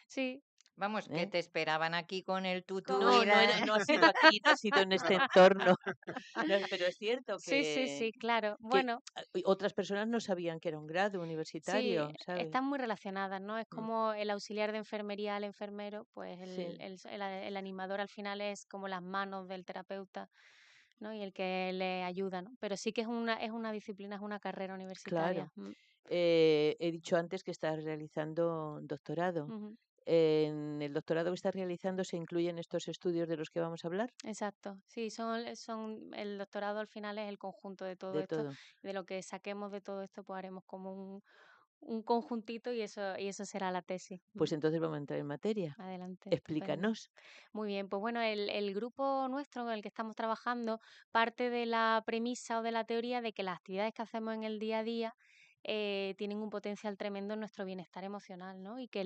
Sí. Vamos, que ¿Eh? te esperaban aquí con el tutú Con... y No ha sido aquí, no ha sido en este entorno. No, pero es cierto Sí, sí, que, sí, claro. que Bueno, otras personas no sabían que era un grado sí, universitario, ¿sabes? están muy relacionadas, ¿no? Es Mm, como el auxiliar de enfermería al enfermero, pues sí. el animador al final es como las manos del terapeuta, ¿no? Y el que le ayuda, ¿no? Pero sí que es una disciplina, es una carrera universitaria. Claro. He dicho antes que estás realizando doctorado. Ujú. ¿En el doctorado que estás realizando se incluyen estos estudios de los que vamos a hablar? Exacto. Sí, el doctorado al final es el conjunto de todo De esto. todo. De lo que saquemos de todo esto, pues haremos como un conjuntito y eso será la tesis. Pues entonces vamos a entrar en materia. Adelante, estupendo. Explícanos. Muy bien, pues bueno, el grupo nuestro con el que estamos trabajando parte de la premisa o de la teoría de que las actividades que hacemos en el día a día tienen un potencial tremendo en nuestro bienestar emocional, ¿no? Y que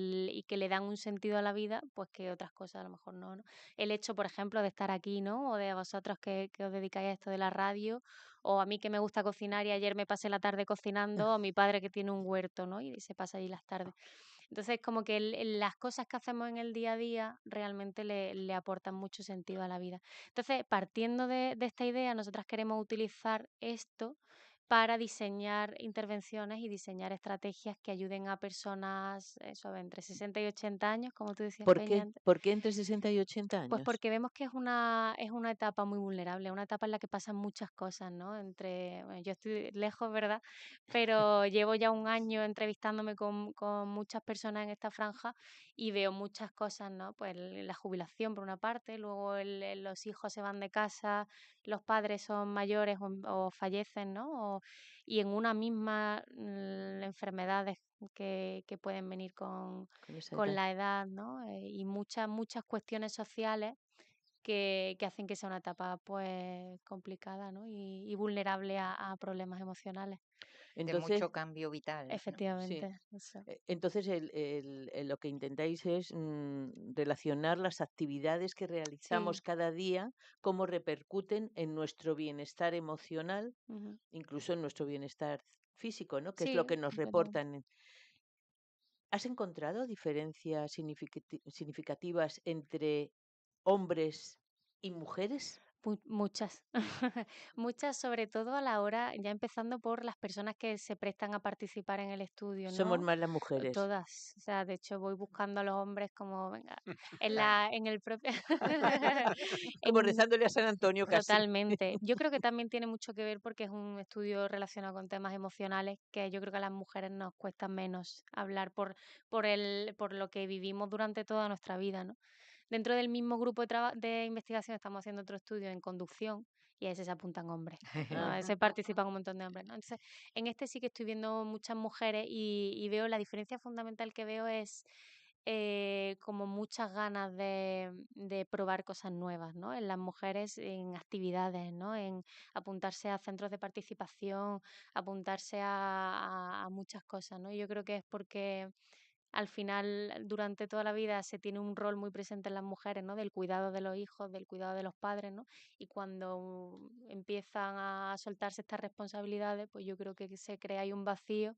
le dan un sentido a la vida, pues que otras cosas a lo mejor no, ¿no? El hecho, por ejemplo, de estar aquí, ¿no? O de vosotros que os dedicáis a esto de la radio, o a mí que me gusta cocinar y ayer me pasé la tarde cocinando, o mi padre que tiene un huerto, ¿no? Y se pasa allí las tardes. Entonces, como que las cosas que hacemos en el día a día realmente le aportan mucho sentido a la vida. Entonces, partiendo de esta idea, nosotras queremos utilizar esto para diseñar intervenciones y diseñar estrategias que ayuden a personas, eso, entre 60 y 80 años, como tú decías, ¿Por Peña, qué? ¿Por qué entre 60 y 80 pues años? porque vemos que es una etapa muy vulnerable, una etapa en la que pasan muchas cosas, ¿no? Bueno, yo estoy lejos, ¿verdad? Pero llevo ya un año entrevistándome con muchas personas en esta franja y veo muchas cosas, ¿no? Pues la jubilación por una parte, luego los hijos se van de casa, los padres son mayores o fallecen, ¿no? Y en una misma enfermedades que pueden venir Con esa con edad. la edad, ¿no? Y muchas cuestiones sociales que hacen que sea una etapa pues complicada, ¿no? Y vulnerable a problemas emocionales. de Entonces, mucho cambio vital, ¿no? sí. Efectivamente, eso. Entonces, lo que intentáis es relacionar las actividades que realizamos Sí. cada día, cómo repercuten en nuestro bienestar emocional, Ujú. incluso en nuestro bienestar físico, ¿no? Que es lo Sí, que nos completamente. reportan. ¿Has encontrado diferencias significativas entre hombres y mujeres? Muchas, muchas sobre todo a la hora, ya empezando por las personas que se prestan a participar en el estudio, Somos ¿no? más las mujeres. Todas, o sea, de hecho voy buscando a los hombres como, venga, Claro. en el propio, Como en, rezándole a San Antonio casi. totalmente. Yo creo que también tiene mucho que ver porque es un estudio relacionado con temas emocionales que yo creo que a las mujeres nos cuesta menos hablar por lo que vivimos durante toda nuestra vida, ¿no? Dentro del mismo grupo de investigación estamos haciendo otro estudio en conducción y a ese se apuntan hombres, ¿no? A Ah, ese participan un montón de hombres, ¿no? Entonces, en este sí que estoy viendo muchas mujeres y veo la diferencia fundamental que veo es como muchas ganas de probar cosas nuevas, ¿no? En las mujeres, en actividades, ¿no? En apuntarse a centros de participación, apuntarse a muchas cosas, ¿no? Yo creo que es porque al final, durante toda la vida se tiene un rol muy presente en las mujeres, ¿no? Del cuidado de los hijos, del cuidado de los padres, ¿no? Y cuando empiezan a soltarse estas responsabilidades, pues yo creo que se crea ahí un vacío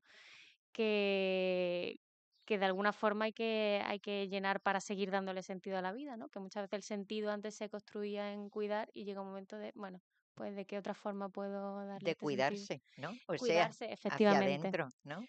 que, que de alguna forma hay que llenar para seguir dándole sentido a la vida, ¿no? Que muchas veces el sentido antes se construía en cuidar y llega un momento de, bueno, pues de qué otra forma puedo darle De este sentido. cuidarse, ¿no? O sea, Cuidarse, hacia efectivamente, adentro, ¿no?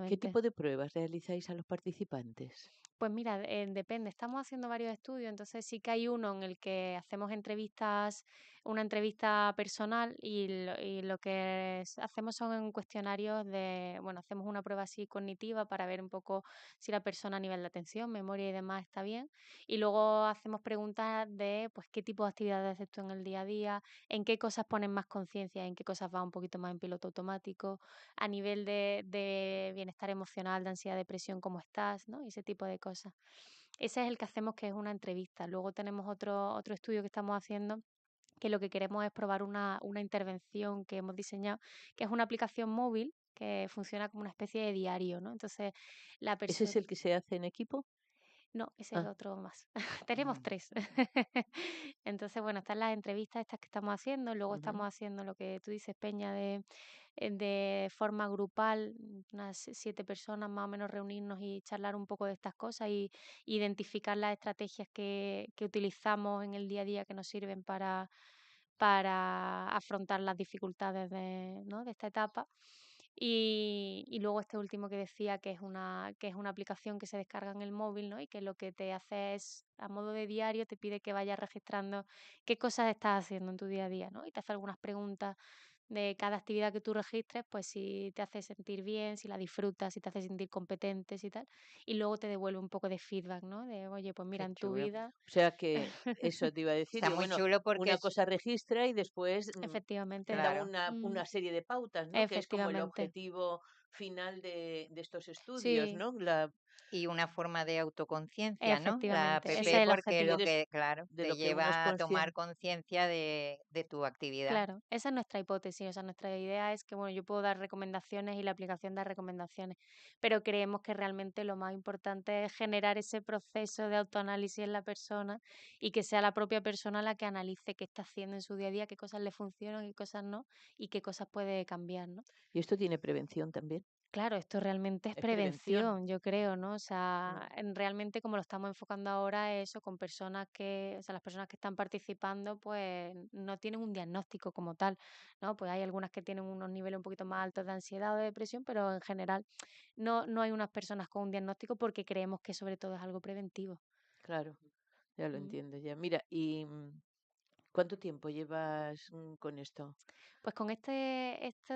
¿Qué efectivamente. tipo de pruebas realizáis a los participantes? Pues mira, depende. Estamos haciendo varios estudios, entonces sí que hay uno en el que hacemos entrevistas, una entrevista personal y lo que hacemos son cuestionarios de, bueno, hacemos una prueba así cognitiva para ver un poco si la persona a nivel de atención, memoria y demás está bien. Y luego hacemos preguntas de, pues, qué tipo de actividades haces tú en el día a día, en qué cosas pones más conciencia, en qué cosas vas un poquito más en piloto automático, a nivel de bienestar emocional, de ansiedad, depresión, cómo estás, ¿no? Y ese tipo de cosas. Ese es el que hacemos, que es una entrevista. Luego tenemos otro estudio que estamos haciendo, que lo que queremos es probar una intervención que hemos diseñado, que es una aplicación móvil que funciona como una especie de diario, ¿no? Entonces, la ¿Ese persona... es el que se hace en equipo? No, es el Ah, otro más. Tenemos Mm. 3. Entonces, bueno, están las entrevistas estas que estamos haciendo, luego ujú. estamos haciendo lo que tú dices, Peña, de forma grupal, unas 7 personas más o menos reunirnos y charlar un poco de estas cosas y identificar las estrategias que utilizamos en el día a día que nos sirven para afrontar las dificultades ¿no? de esta etapa. Y luego este último que decía que es una aplicación que se descarga en el móvil, ¿no? Y que lo que te hace es, a modo de diario, te pide que vayas registrando qué cosas estás haciendo en tu día a día, ¿no? Y te hace algunas preguntas de cada actividad que tú registres, pues si te hace sentir bien, si la disfrutas, si te hace sentir competente y tal. Y luego te devuelve un poco de feedback, ¿no? De, oye, pues mira, Qué en tu chulo. vida, O sea que eso te iba a decir. Está Digo, muy bueno, chulo porque una es, cosa registra y después efectivamente. da claro, una serie de pautas, ¿no? Que es como el Efectivamente. objetivo final de estos estudios, Sí, ¿no? y una forma de autoconciencia, ¿no? La app, efectivamente. Ese Sí, es el porque que lo objetivo. eres que, claro, de te lo que uno es lleva a tomar consciente. conciencia de tu actividad. Claro, esa es nuestra hipótesis, o sea, nuestra idea es que, bueno, yo puedo dar recomendaciones y la aplicación da recomendaciones, pero creemos que realmente lo más importante es generar ese proceso de autoanálisis en la persona y que sea la propia persona la que analice qué está haciendo en su día a día, qué cosas le funcionan y qué cosas no, y qué cosas puede cambiar, ¿no? Y esto tiene prevención también. Claro, esto realmente es Es prevención. prevención, yo creo, ¿no? O sea, Mm. realmente como lo estamos enfocando ahora es eso, con personas que, o sea, las personas que están participando, pues no tienen un diagnóstico como tal, ¿no? Pues hay algunas que tienen unos niveles un poquito más altos de ansiedad o de depresión, pero en general no hay unas personas con un diagnóstico porque creemos que sobre todo es algo preventivo. Claro, ya lo Mm. entiendo ya. Mira, ¿y cuánto tiempo llevas con esto? Pues con este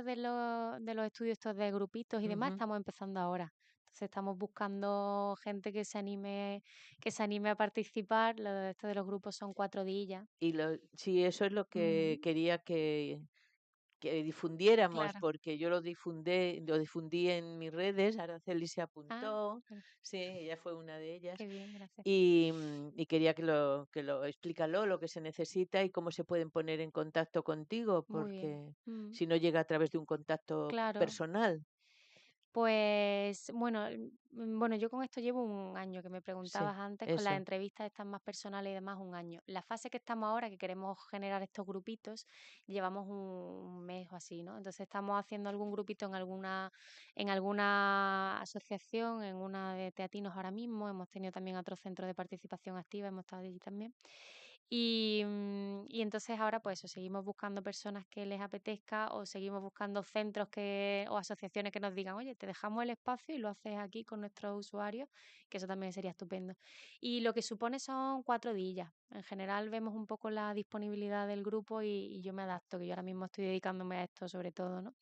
de los estudios estos de grupitos y demás, Ujú. estamos empezando ahora. Entonces estamos buscando gente que se anime a participar. Lo de esto de los grupos son 4 días. Y sí, eso es lo que Ujú. quería que difundiéramos, Claro. porque yo lo difundí en mis redes, Araceli se Ah, apuntó, bueno, sí, ella fue una de ellas, qué bien, gracias. y quería que lo explícalo, lo que se necesita y cómo se pueden poner en contacto contigo, Muy bien. porque Mm, si no llega a través de un contacto claro. personal. Pues bueno, bueno, yo con esto llevo un año, que me Sí, preguntabas antes, con las eso. entrevistas estas más personales y demás, un año. La fase que estamos ahora, que queremos generar estos grupitos, llevamos un mes o así, ¿no? Entonces estamos haciendo algún grupito en alguna asociación, en una de teatinos ahora mismo, hemos tenido también otro centro de participación activa, hemos estado allí también. Y entonces ahora pues eso, seguimos buscando personas que les apetezca o seguimos buscando centros o asociaciones que nos digan, oye, te dejamos el espacio y lo haces aquí con nuestros usuarios, que eso también sería estupendo. Y lo que supone son 4 días. En general vemos un poco la disponibilidad del grupo y yo me adapto, que yo ahora mismo estoy dedicándome a esto sobre todo, ¿no?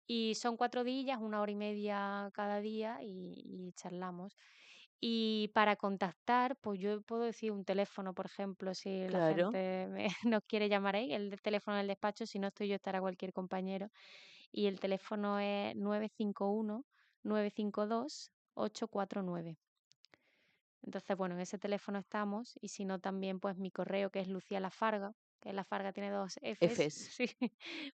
Y son 4 días, 1 hora y media cada día y charlamos. Y para contactar, pues yo puedo decir un teléfono, por ejemplo, si la Claro. gente nos quiere llamar ahí, el teléfono del despacho, si no estoy yo, estará cualquier compañero. Y el teléfono es 951-952-849. Entonces, bueno, en ese teléfono estamos y si no también, pues mi correo que es Lucía Lafarga, que la Farga tiene 2 Fs, Efes. sí,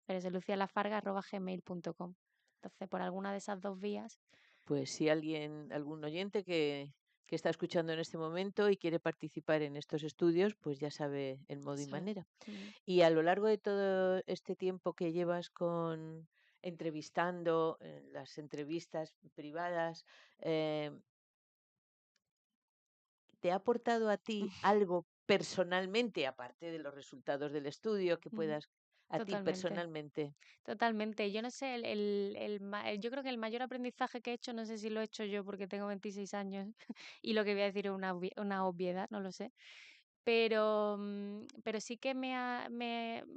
pero es lucialafarga@gmail.com. Entonces, por alguna de esas 2 vías Pues si algún oyente que está escuchando en este momento y quiere participar en estos estudios, pues ya sabe el modo y Sí. manera. Mm. Y a lo largo de todo este tiempo que llevas entrevistando, las entrevistas privadas, eh, ¿te ha aportado a ti algo personalmente, aparte de los resultados del estudio, que Mm. puedas a ti Totalmente. personalmente? Totalmente. Yo no sé, yo creo que el mayor aprendizaje que he hecho, no sé si lo he hecho yo porque tengo 26 años y lo que voy a decir es una obviedad, no lo sé. Pero sí que me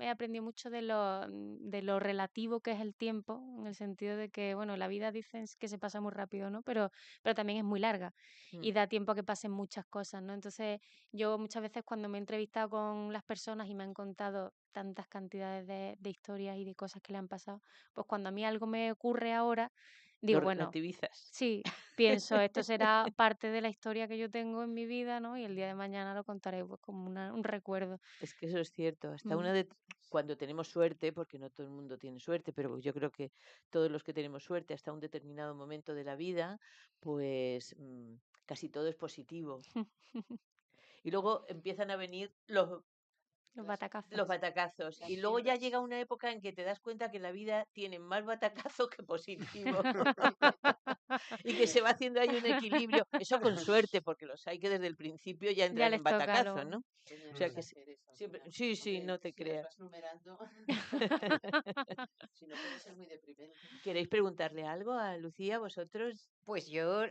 he aprendido mucho de lo relativo que es el tiempo, en el sentido de que, bueno, la vida dicen que se pasa muy rápido, ¿no? Pero también es muy larga Mm. y da tiempo a que pasen muchas cosas, ¿no? Entonces, yo muchas veces cuando me he entrevistado con las personas y me han contado tantas cantidades de historias y de cosas que le han pasado, pues cuando a mí algo me ocurre ahora, digo, Lo bueno, relativizas. sí, pienso, esto será parte de la historia que yo tengo en mi vida, ¿no? Y el día de mañana lo contaré pues, como un recuerdo. Es que eso es cierto. Hasta Mm. cuando tenemos suerte, porque no todo el mundo tiene suerte, pero yo creo que todos los que tenemos suerte hasta un determinado momento de la vida, pues casi todo es positivo. Y luego empiezan a venir Los los batacazos. batacazos. Y luego ya llega una época en que te das cuenta que la vida tiene más batacazos que positivo. Y que se va haciendo ahí un equilibrio. Eso con suerte, porque los hay que desde el principio ya Ya entran les en toca batacazos, lo... ¿no? Tenía O sea que que hacer eso al siempre, final, sí, porque no te si las creas. vas numerando, si no puede ser muy deprimente. ¿Queréis preguntarle algo a Lucía, vosotros? Pues yo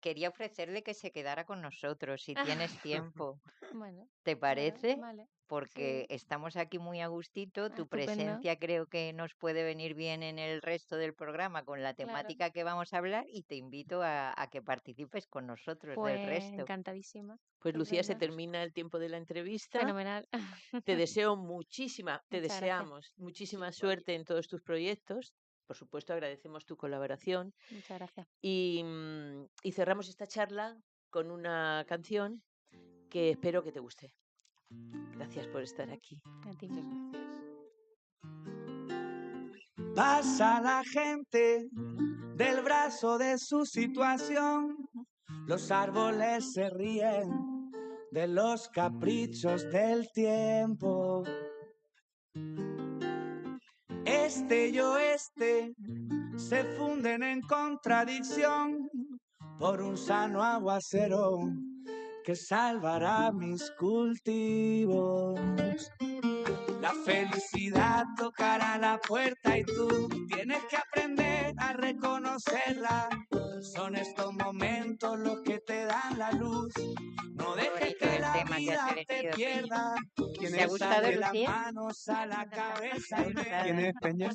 quería ofrecerle que se quedara con nosotros, si tienes tiempo. Bueno, ¿Te claro, parece? vale. Porque Sí, estamos aquí muy a gustito. Tu estupendo, presencia creo que nos puede venir bien en el resto del programa con la claro. temática que vamos a hablar y te invito a que participes con nosotros del Pues resto. encantadísima, Pues Lucía, se estupendo. termina el tiempo de la entrevista. Fenomenal. Te deseo Muchas gracias. deseamos muchísima suerte en todos tus proyectos. Por supuesto, agradecemos tu colaboración. Muchas gracias. Y cerramos esta charla con una canción que espero que te guste. Gracias por estar aquí. A ti. Muchas gracias. Pasa la gente del brazo de su situación, los árboles se ríen de los caprichos del tiempo. Este y oeste se funden en contradicción por un sano aguacero que salvará mis cultivos. La felicidad tocará la puerta y tú tienes que aprender a reconocerla. Son estos momentos los que te dan la luz. No dejes bonito que el la tema que vida has te elegido, Peña. pierda. ¿Te ha gustado, Sale las Lucía? manos a la cabeza y ven. ¿Quién es, Peña?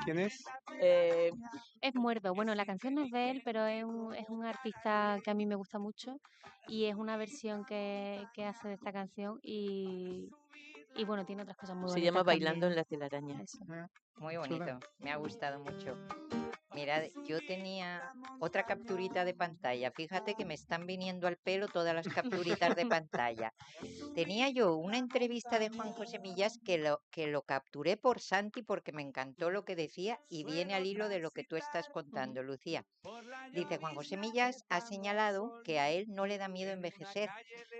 ¿Quién es? Es Muerto. Bueno, la canción no es de él, pero es un artista que a mí me gusta mucho y es una versión que hace de esta canción y bueno, tiene otras cosas muy Se bonitas llama Bailando en también. la telaraña. Eso. Muy Chula. bonito, me ha gustado mucho. Mira, yo tenía otra capturita de pantalla. Fíjate que me están viniendo al pelo todas las capturitas de pantalla. Tenía yo una entrevista de Juan José Millás que lo capturé por Santi porque me encantó lo que decía y viene al hilo de lo que tú estás contando, Lucía. Dice, Juan José Millás ha señalado que a él no le da miedo envejecer,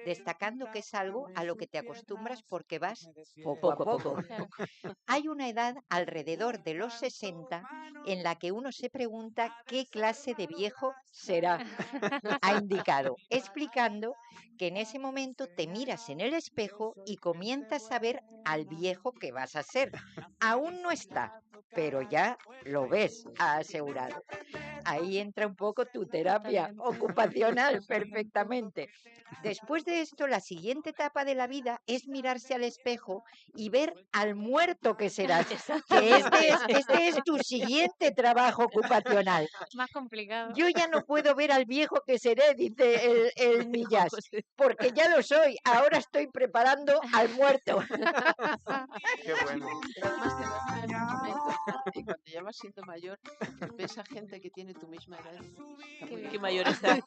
destacando que es algo a lo que te acostumbras porque vas poco a Poco a poco. poco. Claro. Hay una edad alrededor de los 60 en la que uno se pregunta qué clase de viejo será, ha indicado, explicando que en ese momento te miras en el espejo y comienzas a ver al viejo que vas a ser. Aún no está, pero ya lo ves, ha asegurado. Ahí entra un poco tu terapia Totalmente. ocupacional perfectamente. Después de esto, la siguiente etapa de la vida es mirarse al espejo y ver al muerto que serás. Que este es tu siguiente trabajo ocupacional. Más complicado. Yo ya no puedo ver al viejo que seré, dice el Millás, porque ya lo soy. Ahora estoy preparando al muerto. Qué bueno. Pero además te vas a ver un momento, Santi, cuando ya vas siendo mayor, ves a gente que tiene tu misma edad. Está Qué muy bien. Qué bien. mayor está.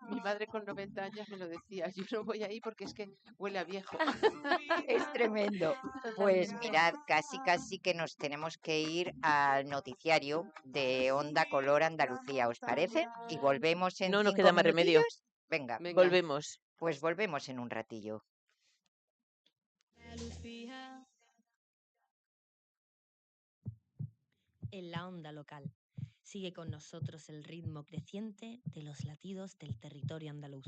Mi madre con 90 años me lo decía, yo no voy ahí porque es que huele a viejo. Es tremendo. Pues Totalmente. mirad, casi que nos tenemos que ir al noticiario de Onda Color Andalucía, ¿os parece? Y volvemos en No nos 5 queda más remedio. minutillos. Venga, Venga, Volvemos. pues volvemos en un ratillo. En la onda local. Sigue con nosotros el ritmo creciente de los latidos del territorio andaluz.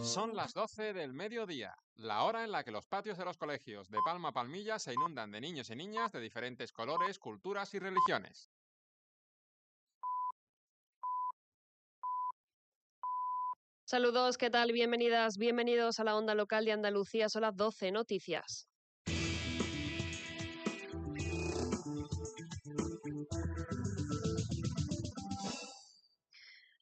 Son las 12 del mediodía, la hora en la que los patios de los colegios de Palma a Palmilla se inundan de niños y niñas de diferentes colores, culturas y religiones. Saludos, ¿qué tal? Bienvenidas, bienvenidos a la onda local de Andalucía. Son las 12 noticias.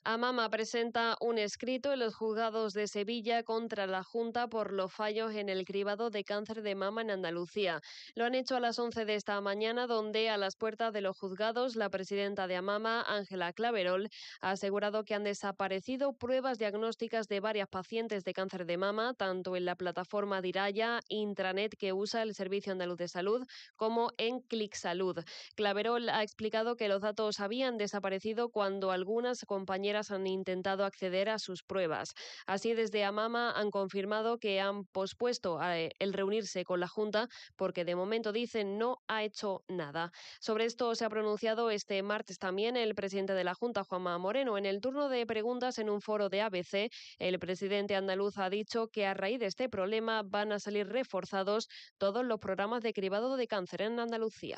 Amama presenta un escrito en los juzgados de Sevilla contra la Junta por los fallos en el cribado de cáncer de mama en Andalucía. Lo han hecho a las 11 de esta mañana, donde a las puertas de los juzgados la presidenta de Amama, Ángela Claverol, ha asegurado que han desaparecido pruebas diagnósticas de varias pacientes de cáncer de mama, tanto en la plataforma Diraya, intranet que usa el Servicio Andaluz de Salud, como en ClickSalud. Claverol ha explicado que los datos habían desaparecido cuando algunas compañeras han intentado acceder a sus pruebas. Así, desde Amama han confirmado que han pospuesto el reunirse con la Junta porque de momento dicen no ha hecho nada. Sobre esto se ha pronunciado este martes también el presidente de la Junta, Juanma Moreno. En el turno de preguntas en un foro de ABC, el presidente andaluz ha dicho que a raíz de este problema van a salir reforzados todos los programas de cribado de cáncer en Andalucía.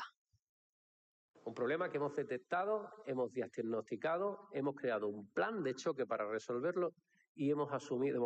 Un problema que hemos detectado, hemos diagnosticado, hemos creado un plan de choque para resolverlo y hemos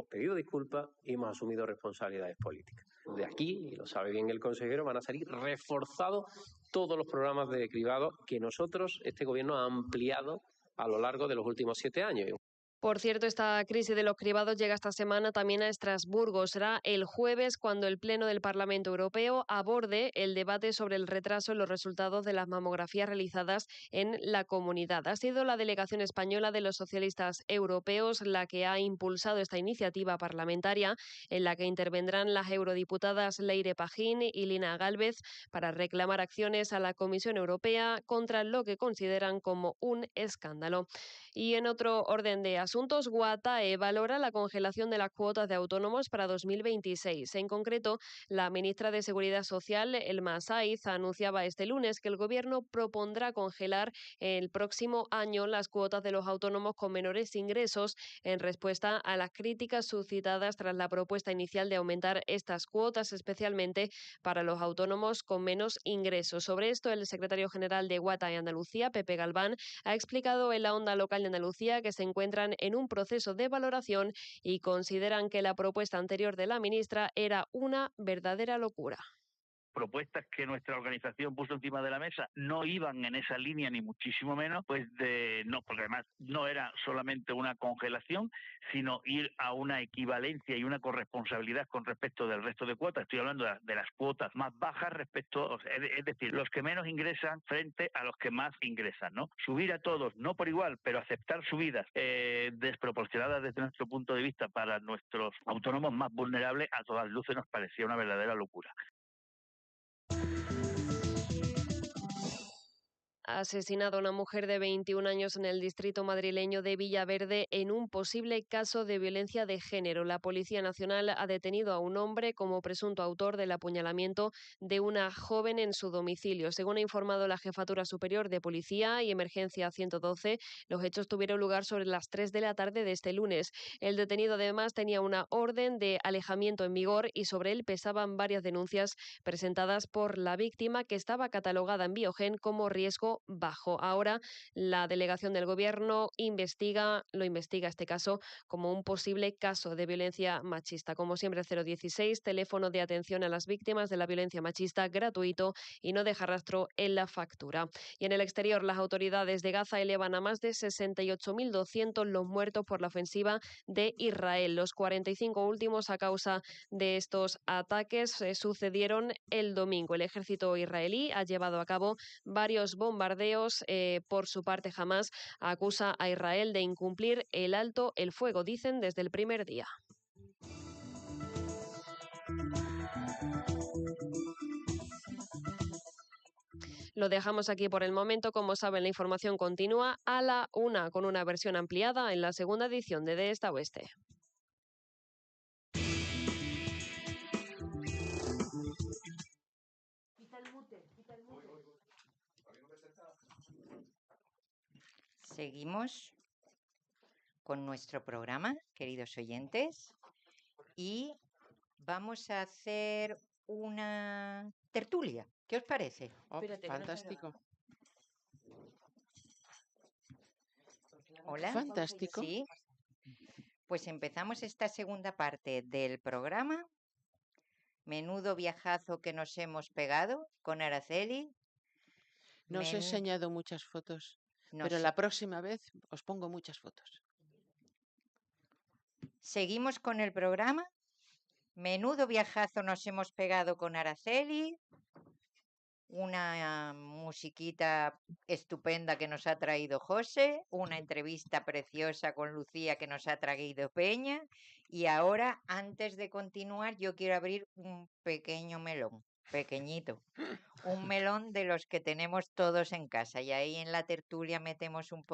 pedido disculpas y hemos asumido responsabilidades políticas. De aquí, y lo sabe bien el consejero, van a salir reforzados todos los programas de cribado que nosotros, este gobierno, ha ampliado a lo largo de los últimos 7 años. Por cierto, esta crisis de los cribados llega esta semana también a Estrasburgo. Será el jueves cuando el Pleno del Parlamento Europeo aborde el debate sobre el retraso en los resultados de las mamografías realizadas en la comunidad. Ha sido la delegación española de los socialistas europeos la que ha impulsado esta iniciativa parlamentaria, en la que intervendrán las eurodiputadas Leire Pajín y Lina Gálvez para reclamar acciones a la Comisión Europea contra lo que consideran como un escándalo. Y en otro orden de asuntos, Guatae valora la congelación de las cuotas de autónomos para 2026. En concreto, la ministra de Seguridad Social, Elma Saiz, anunciaba este lunes que el Gobierno propondrá congelar el próximo año las cuotas de los autónomos con menores ingresos en respuesta a las críticas suscitadas tras la propuesta inicial de aumentar estas cuotas, especialmente para los autónomos con menos ingresos. Sobre esto, el secretario general de Guatae Andalucía, Pepe Galván, ha explicado en la onda local de Andalucía que se encuentran en un proceso de valoración y consideran que la propuesta anterior de la ministra era una verdadera locura. Propuestas que nuestra organización puso encima de la mesa no iban en esa línea ni muchísimo menos, no, porque además no era solamente una congelación, sino ir a una equivalencia y una corresponsabilidad con respecto del resto de cuotas. Estoy hablando de las cuotas más bajas respecto, es decir, los que menos ingresan frente a los que más ingresan, ¿no? Subir a todos, no por igual, pero aceptar subidas desproporcionadas desde nuestro punto de vista para nuestros autónomos más vulnerables, a todas luces nos parecía una verdadera locura. Ha asesinado a una mujer de 21 años en el distrito madrileño de Villaverde en un posible caso de violencia de género. La Policía Nacional ha detenido a un hombre como presunto autor del apuñalamiento de una joven en su domicilio. Según ha informado la Jefatura Superior de Policía y Emergencia 112, los hechos tuvieron lugar sobre las 3 de la tarde de este lunes. El detenido además tenía una orden de alejamiento en vigor y sobre él pesaban varias denuncias presentadas por la víctima, que estaba catalogada en Biogen como riesgo punto bajo. Ahora la delegación del Gobierno lo investiga este caso como un posible caso de violencia machista. Como siempre, el 016, teléfono de atención a las víctimas de la violencia machista, gratuito y no deja rastro en la factura. Y en el exterior, las autoridades de Gaza elevan a más de 68.200 los muertos por la ofensiva de Israel. Los 45 últimos a causa de estos ataques sucedieron el domingo. El ejército israelí ha llevado a cabo varios bombardeos. Por su parte, Hamás acusa a Israel de incumplir el alto el fuego, dicen, desde el primer día. Lo dejamos aquí por el momento. Como saben, la información continúa a la 1 con una versión ampliada en la segunda edición de Este a Oeste. Seguimos con nuestro programa, queridos oyentes, y vamos a hacer una tertulia. ¿Qué os parece? Oh, fantástico. Hola. Fantástico. Sí. Pues empezamos esta segunda parte del programa. Menudo viajazo que nos hemos pegado con Araceli. No os he enseñado muchas fotos, pero la próxima vez os pongo muchas fotos. Seguimos con el programa. Menudo viajazo nos hemos pegado con Araceli. Una musiquita estupenda que nos ha traído José, una entrevista preciosa con Lucía que nos ha traído Peña, y ahora, antes de continuar, yo quiero abrir un pequeño melón, pequeñito, un melón de los que tenemos todos en casa, y ahí en la tertulia metemos un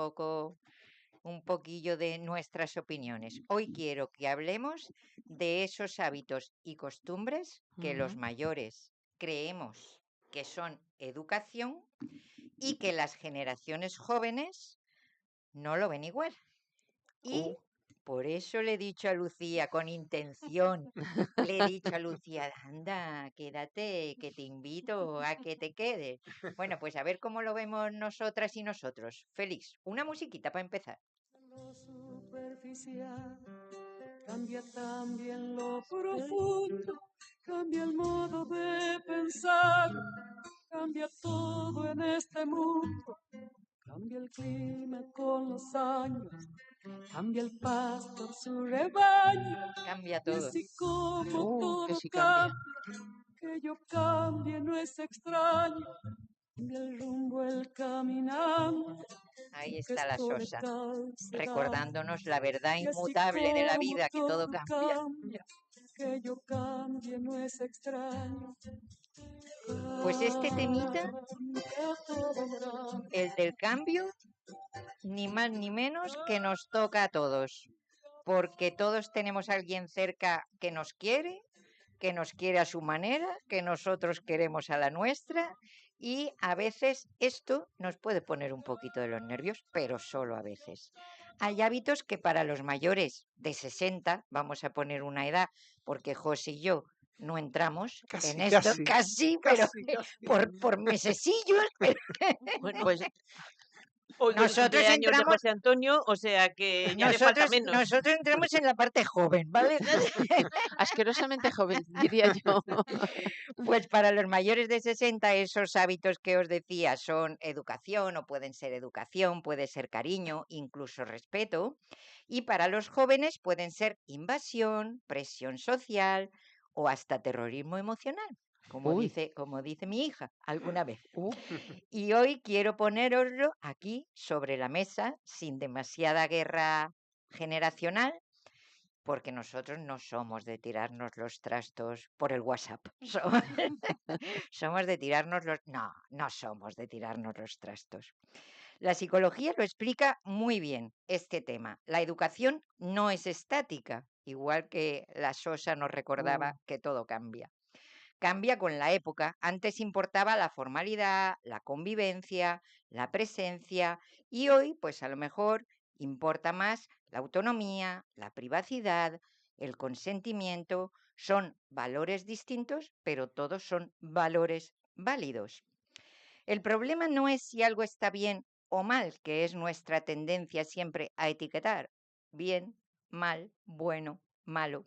poquillo de nuestras opiniones. Hoy quiero que hablemos de esos hábitos y costumbres que los mayores creemos que son educación y que las generaciones jóvenes no lo ven igual. Y por eso le he dicho a Lucía, con intención, le he dicho a Lucía, anda, quédate, que te invito a que te quedes. Bueno, pues a ver cómo lo vemos nosotras y nosotros. Félix, una musiquita para empezar. Lo superficial cambia también lo profundo, cambia el modo de pensar, cambia todo en este mundo, cambia el clima con los años, cambia el pasto su rebaño, cambia todo. Y así como todo que sí cambia. Que yo cambie no es extraño, cambia el rumbo, el caminante. Ahí está la Sosa, recordándonos la verdad inmutable de la vida, que todo cambia. Que yo cambie no es extraño. Pues este temita, el del cambio, ni más ni menos que nos toca a todos, porque todos tenemos a alguien cerca que nos quiere a su manera, que nosotros queremos a la nuestra, y a veces esto nos puede poner un poquito de los nervios, pero solo a veces. Hay hábitos que para los mayores de 60, vamos a poner una edad, porque José y yo no entramos en esto, casi, pero por mesecillos. Bueno, pues hoy nosotros entramos de José Antonio, o sea que ya le falta menos. Nosotros entramos en la parte joven, ¿vale? Asquerosamente joven, diría yo. Pues para los mayores de 60, esos hábitos que os decía son educación, o pueden ser educación, puede ser cariño, incluso respeto. Y para los jóvenes pueden ser invasión, presión social o hasta terrorismo emocional, como dice mi hija alguna vez. Y hoy quiero ponéroslo aquí sobre la mesa, sin demasiada guerra generacional, porque nosotros no somos de tirarnos los trastos por el WhatsApp. Somos de tirarnos los... No somos de tirarnos los trastos. La psicología lo explica muy bien, este tema. La educación no es estática, igual que la Sosa nos recordaba que todo cambia. Cambia con la época. Antes importaba la formalidad, la convivencia, la presencia, y hoy, pues a lo mejor importa más la autonomía, la privacidad, el consentimiento. Son valores distintos, pero todos son valores válidos. El problema no es si algo está bien o mal, que es nuestra tendencia siempre a etiquetar bien, mal, bueno, malo,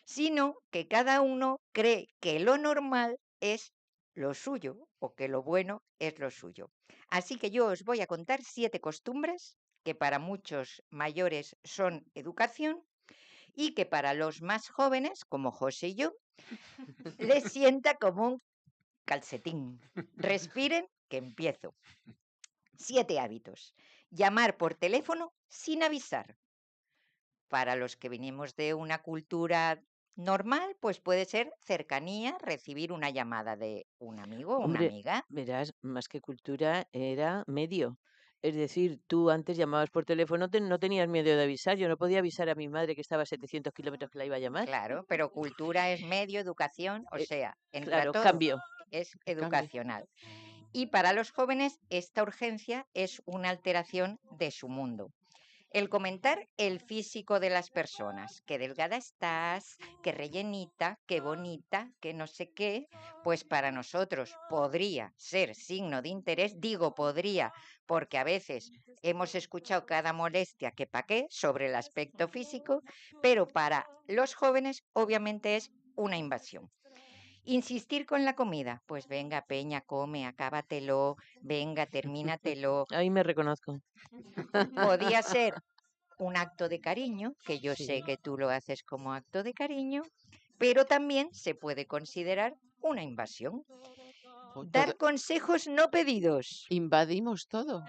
sino que cada uno cree que lo normal es lo suyo o que lo bueno es lo suyo. Así que yo os voy a contar 7 costumbres que para muchos mayores son educación y que para los más jóvenes, como José y yo, les sienta como un calcetín. Respiren, que empiezo. 7 hábitos. Llamar por teléfono sin avisar. Para los que venimos de una cultura normal, pues puede ser cercanía, recibir una llamada de un amigo o una Hombre, amiga. verás, más que cultura era medio. Es decir, tú antes llamabas por teléfono, no tenías miedo de avisar. Yo no podía avisar a mi madre que estaba a 700 kilómetros que la iba a llamar. Claro, pero cultura es medio, educación, o sea, entra Claro, todo, cambio. es Cambio. educacional. Y para los jóvenes, esta urgencia es una alteración de su mundo. El comentar el físico de las personas, qué delgada estás, qué rellenita, qué bonita, qué no sé qué, pues para nosotros podría ser signo de interés. Digo podría, porque a veces hemos escuchado cada molestia que pa' qué sobre el aspecto físico, pero para los jóvenes obviamente es una invasión. Insistir con la comida, pues venga, Peña, come, acábatelo, venga, termínatelo. Ahí me reconozco. Podía ser un acto de cariño, que yo sé Sí. que tú lo haces como acto de cariño, pero también se puede considerar una invasión. Dar consejos no pedidos. Invadimos todo.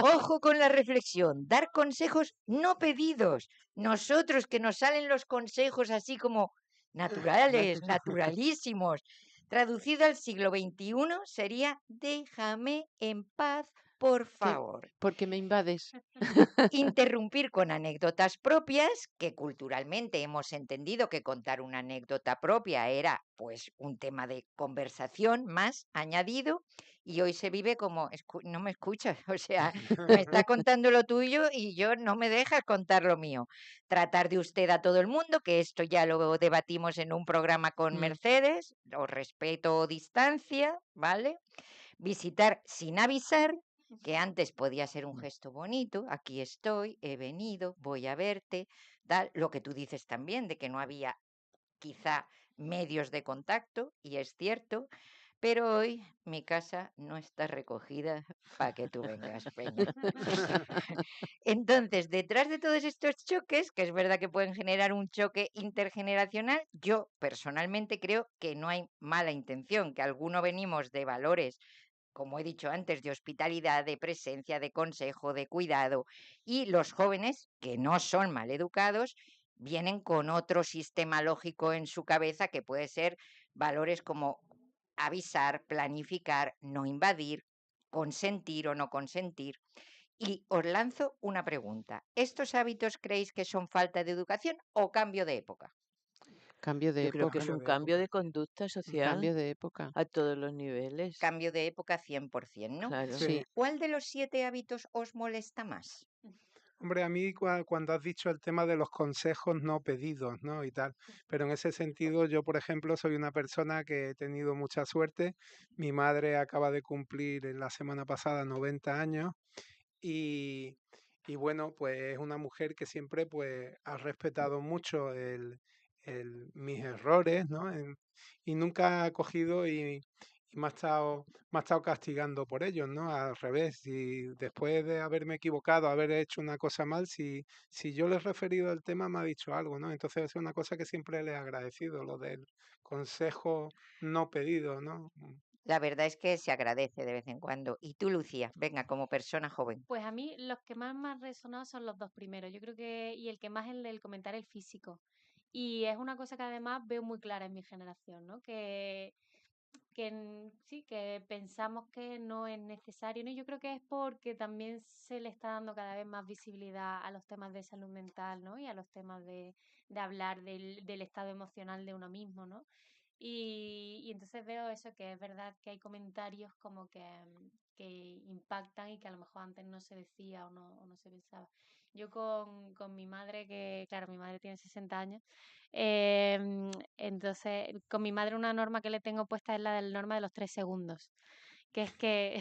Ojo con la reflexión, dar consejos no pedidos. Nosotros que nos salen los consejos así como naturales, naturalísimos. Traducido al siglo XXI sería déjame en paz, por favor. Porque me invades. Interrumpir con anécdotas propias, que culturalmente hemos entendido que contar una anécdota propia era pues un tema de conversación más añadido, y hoy se vive como no me escuchas, o sea, me está contando lo tuyo y yo no me dejas contar lo mío. Tratar de usted a todo el mundo, que esto ya lo debatimos en un programa con Mercedes, o respeto o distancia, ¿vale? Visitar sin avisar, que antes podía ser un gesto bonito, aquí estoy, he venido, voy a verte, tal, lo que tú dices también, de que no había quizá medios de contacto, y es cierto, pero hoy mi casa no está recogida para que tú vengas, Peña. Entonces, detrás de todos estos choques, que es verdad que pueden generar un choque intergeneracional, yo personalmente creo que no hay mala intención, que algunos venimos de valores, como he dicho antes, de hospitalidad, de presencia, de consejo, de cuidado, y los jóvenes, que no son maleducados, vienen con otro sistema lógico en su cabeza que puede ser valores como avisar, planificar, no invadir, consentir o no consentir. Y os lanzo una pregunta. ¿Estos hábitos creéis que son falta de educación o cambio de época? Cambio de Yo creo que época. es un cambio de conducta social Cambio de época. a todos los niveles. Cambio de época 100%, ¿no? Claro. Sí. ¿Cuál de los 7 hábitos os molesta más? Hombre, a mí cuando has dicho el tema de los consejos no pedidos, ¿no? Y tal, pero en ese sentido yo, por ejemplo, soy una persona que he tenido mucha suerte. Mi madre acaba de cumplir en la semana pasada 90 años y, y bueno, pues es una mujer que siempre pues ha respetado mucho mis errores, ¿no? Y nunca ha cogido y me ha estado castigando por ellos, ¿no? Al revés, y después de haberme equivocado, haber hecho una cosa mal, si yo le he referido al tema, me ha dicho algo, ¿no? Entonces es una cosa que siempre le he agradecido, lo del consejo no pedido, ¿no? La verdad es que se agradece de vez en cuando. Y tú, Lucía, venga, como persona joven. Pues a mí los que más me han resonado son los dos primeros. Yo creo que, y el que más es el del comentar el físico. Y es una cosa que además veo muy clara en mi generación, ¿no? Sí, que pensamos que no es necesario, ¿no? Yo creo que es porque también se le está dando cada vez más visibilidad a los temas de salud mental, ¿no? Y a los temas de hablar del estado emocional de uno mismo, ¿no? Y entonces veo eso, que es verdad que hay comentarios como que impactan y que a lo mejor antes no se decía o no se pensaba. Yo con mi madre, que claro, mi madre tiene 60 años, entonces con mi madre una norma que le tengo puesta es la norma de los 3 segundos. que es que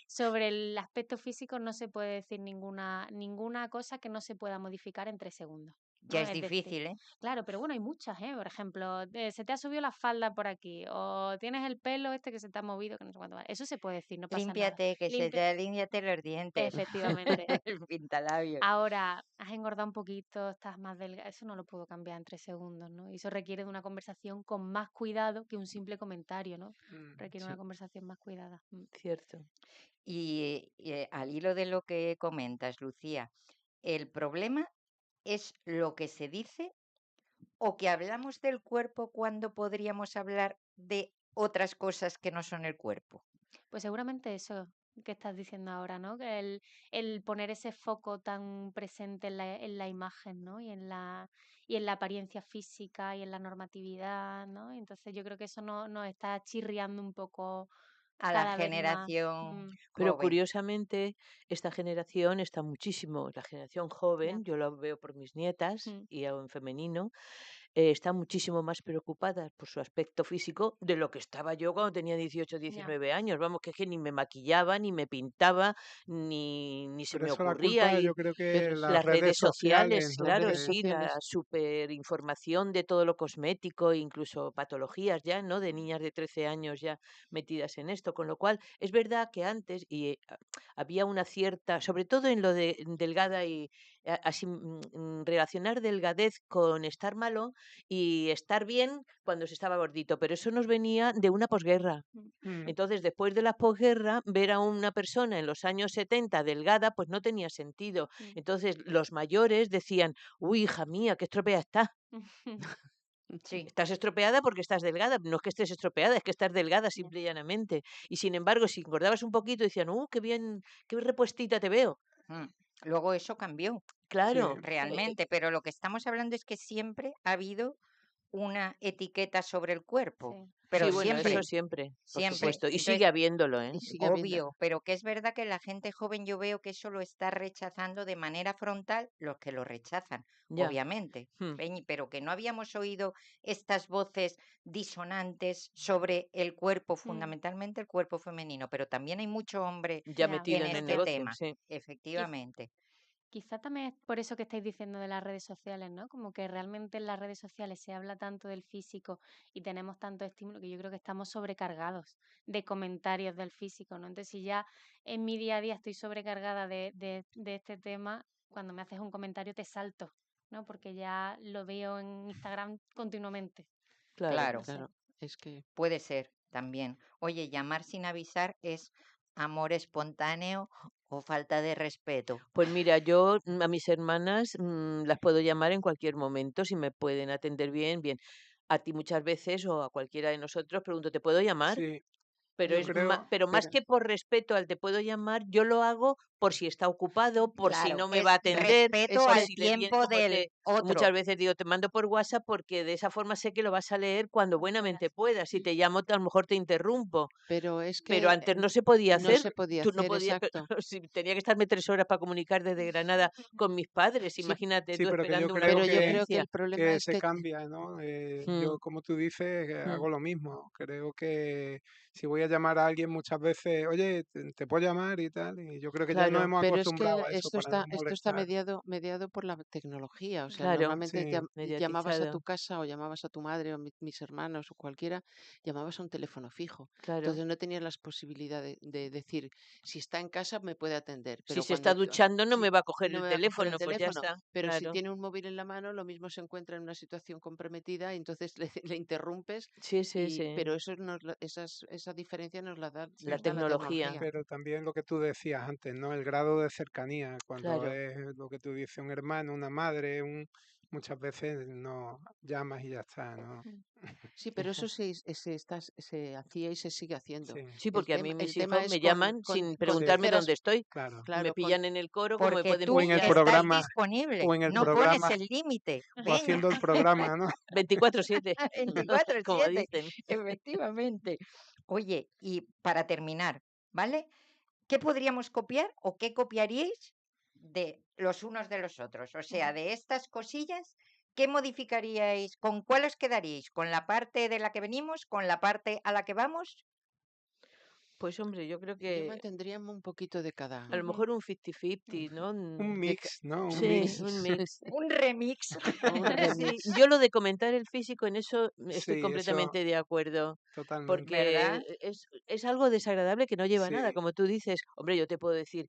sobre el aspecto físico no se puede decir ninguna cosa que no se pueda modificar en 3 segundos, Ya ¿no? es Es decir, difícil, ¿eh? claro, pero bueno, hay muchas, ¿eh? Por ejemplo, se te ha subido la falda por aquí, o tienes el pelo este que se te ha movido, que no sé cuánto vale. Eso se puede decir, no pasa nada. Límpiate, que se te límpiate los dientes. Efectivamente. El pintalabios. Ahora, has engordado un poquito, estás más delgada, eso no lo puedo cambiar en 3 segundos, ¿no? Y eso requiere de una conversación con más cuidado que un simple comentario, ¿no? Requiere una Sí. conversación más cuidada. Cierto. Y al hilo de lo que comentas, Lucía, ¿el problema es lo que se dice o que hablamos del cuerpo cuando podríamos hablar de otras cosas que no son el cuerpo? Pues seguramente eso que estás diciendo ahora, ¿no? Que el poner ese foco tan presente en la imagen, ¿no? Y en la apariencia física y en la normatividad, ¿no? Entonces yo creo que eso nos está chirriando un poco A la cada vez más. generación Pero joven. curiosamente, esta generación está muchísimo, la generación Ya. joven, yo lo veo por mis nietas y en femenino, está muchísimo más preocupada por su aspecto físico de lo que estaba yo cuando tenía 18, Ya. 19 años. Vamos, que es que ni me maquillaba, ni me pintaba, ni se Pero me eso la ocurría. culpa Y yo creo que las redes sociales, ¿no? claro, Que- sí, la superinformación de todo lo cosmético, incluso patologías ya, ¿no? De niñas de 13 años ya metidas en esto, con lo cual es verdad que antes había una cierta, sobre todo en lo de delgada y así relacionar delgadez con estar malo y estar bien cuando se estaba gordito, pero eso nos venía de una posguerra. Entonces, después de la posguerra, ver a una persona en los años 70 delgada, pues no tenía sentido. Entonces, los mayores decían, uy, hija mía, qué estropeada está. Sí. Estás estropeada porque estás delgada, no es que estés estropeada, es que estás delgada simple y llanamente. Y sin embargo, si engordabas un poquito, decían, qué bien, qué repuestita te veo. Luego eso cambió. Claro. Realmente, pero lo que estamos hablando es que siempre ha habido una etiqueta sobre el cuerpo. Pero Sí, bueno, siempre, eso siempre, por siempre. supuesto. Y Entonces, sigue habiéndolo, ¿eh? obvio, pero que es verdad que la gente joven yo veo que eso lo está rechazando de manera frontal los que lo rechazan, Ya. obviamente. Peñi, pero que no habíamos oído estas voces disonantes sobre el cuerpo, fundamentalmente el cuerpo femenino, pero también hay mucho hombre Ya en metido en el este negocio, tema, sí. efectivamente. Quizá también es por eso que estáis diciendo de las redes sociales, ¿no? Como que realmente en las redes sociales se habla tanto del físico y tenemos tanto estímulo que yo creo que estamos sobrecargados de comentarios del físico, ¿no? Entonces, si ya en mi día a día estoy sobrecargada de este tema, cuando me haces un comentario te salto, ¿no? Porque ya lo veo en Instagram continuamente. Claro, No sé. Es que puede ser también. Oye, llamar sin avisar es amor espontáneo o falta de respeto. Pues mira, yo a mis hermanas las puedo llamar en cualquier momento, si me pueden atender bien, bien. A ti muchas veces o a cualquiera de nosotros pregunto, ¿te puedo llamar? Sí, Pero yo creo, pero más que por respeto al te puedo llamar, yo lo hago por si está ocupado, por si Claro, no me es va a atender, respeto por al si le viene, tiempo como del otro. muchas veces digo, te mando por WhatsApp porque de esa forma sé que lo vas a leer cuando buenamente puedas. Si te llamo, a lo mejor te interrumpo. Pero es Pero que antes no se podía no hacer. se podía Tú no hacer, podías, exacto. si tenía que estarme 3 horas para comunicar desde Granada con mis padres, Sí, imagínate sí, tú pero que yo esperando una creo pero yo creo que conferencia. el problema que es se que cambia, ¿no? Yo, como tú dices, hago lo mismo. Creo que si voy a llamar a alguien muchas veces, oye, te puedo llamar y tal, y yo creo que ya nos Claro. hemos pero es que acostumbrado a eso para no esto está molestar. mediado por la tecnología. O sea, Claro, normalmente Sí, llamabas a tu mediatizado. casa o llamabas a tu madre o mis hermanos o cualquiera, llamabas a un teléfono fijo. Claro. Entonces no tenías las posibilidades de decir, si está en casa me puede atender. Si Pero se está duchando no me va a coger no el me va a coger teléfono, el pues ya teléfono. está. Pero si Claro. tiene un móvil en la mano, lo mismo se encuentra en una situación comprometida y entonces le interrumpes. Sí, sí, sí. Pero esa diferencia nos la da La la tecnología. pero también lo que tú decías antes, ¿no? El grado de cercanía, cuando Claro. es lo que tú dices, un hermano, una madre, muchas veces no llamas y ya está, ¿no? Sí, pero eso se hacía y se sigue haciendo. Sí. Sí, El porque a mí tema, mis el tema hijos es me llaman sin con preguntarme terceras, dónde estoy. Claro. Me claro, pillan en el coro como me Porque pueden tú O en el pillar. estás programa, disponible, o en el no pones programa, el límite. o Venga, haciendo el programa, ¿no? 24/7, como 24/7, dicen. efectivamente. Oye, y para terminar, ¿vale? ¿Qué podríamos copiar o qué copiaríais de los unos de los otros? O sea, de estas cosillas, ¿qué modificaríais? ¿Con cuál os quedaríais? ¿Con la parte de la que venimos? ¿Con la parte a la que vamos? Pues hombre, yo creo Yo que mantendría un poquito de cada. a lo mejor un 50-50, ¿no? Un mix, ¿no? Un Sí, mix. un mix. Un remix. Un remix. Sí, yo lo de comentar el físico, en eso estoy Sí, eso completamente de acuerdo, totalmente. porque ¿Verdad? es algo desagradable que no lleva a nada, Sí. como tú dices. Hombre, yo te puedo decir,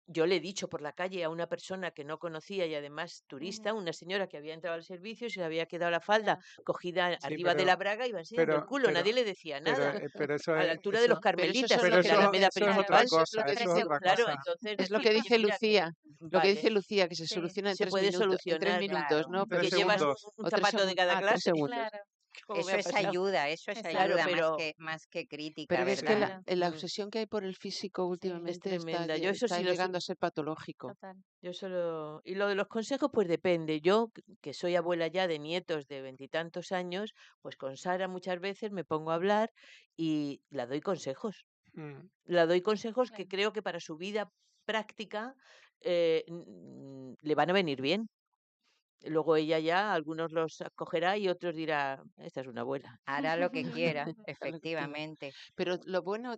yo le he dicho por la calle a una persona que no conocía y además turista, una señora que había entrado al servicio y se le había quedado la falda cogida Sí, arriba de la braga y iba enseñando el culo, nadie le decía nada. pero eso A la es, altura de los eso, carmelitas, son pero lo que era la eso, alameda eso es principal. otra eso es lo cosa, que eso dice, es otra Claro, cosa. entonces Es lo que decir, dice mira, Lucía, lo que vale, dice Lucía, que se Sí. soluciona en se 3 puede minutos, en 3 solucionar, minutos, Claro. ¿no? Tres que Pero llevas segundos. un o 3 zapato de cada 3 clase, segundos. Claro, como me Eso ha es pasado. ayuda, eso es exacto. Claro, ayuda pero más que crítica, Pero es que ¿verdad? Claro. la obsesión que hay por el físico es últimamente está, tremenda. Yo eso está sí llegando a ser patológico. Total. yo solo... Y lo de los consejos, pues depende. Yo, que soy abuela ya de nietos de 20 y tantos años, pues con Sara muchas veces me pongo a hablar y la doy consejos. Mm. La doy consejos que Claro. creo que para su vida práctica le van a venir bien. Luego ella ya, algunos los acogerá y otros dirá, esta es una abuela. Hará lo que quiera, Lo que quiera. efectivamente. Pero lo bueno,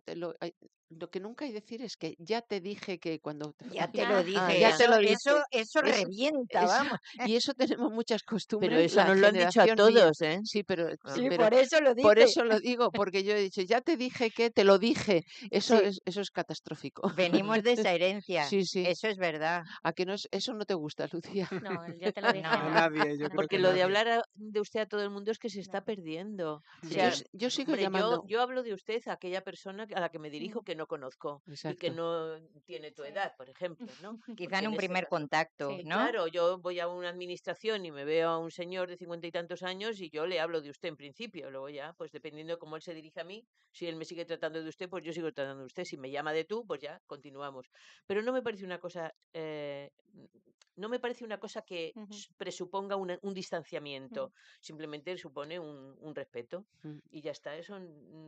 lo que nunca hay que decir es que ya te dije que cuando Ya te lo dije, ya te lo dije. eso Eso, revienta, eso- vamos. y eso tenemos muchas Pero costumbres, eso la nos lo han dicho a generación mía. todos, ¿eh? Sí, pero Ah. Sí, pero por eso lo por dice. eso lo digo, porque yo he dicho, ya te dije que te lo dije. Eso Sí, eso es catastrófico. venimos de esa herencia, Sí, sí. eso es verdad. ¿A que no eso no te gusta, Lucía? No, el ya te lo dije, A No. no. nadie, yo creo Porque que lo de nadie. hablar de usted a todo el mundo es que se está No. perdiendo. O Yo, sea, yo sigo hombre, llamando. yo hablo de usted a aquella persona a la que me dirijo que no conozco y que Exacto. no tiene tu Sí. edad, por ejemplo, ¿no? Quizá Porque en en un ese primer caso, contacto, Sí. ¿no? claro, yo voy a una administración y me veo a un señor de 50 y tantos años y yo le hablo de usted en principio. Luego ya, pues dependiendo de cómo él se dirige a mí, si él me sigue tratando de usted, pues yo sigo tratando de usted. Si me llama de tú, pues ya continuamos. Pero no me parece una cosa, no me parece una cosa que Ujú. presuponga un distanciamiento. Simplemente supone un respeto Mm. y ya está. Eso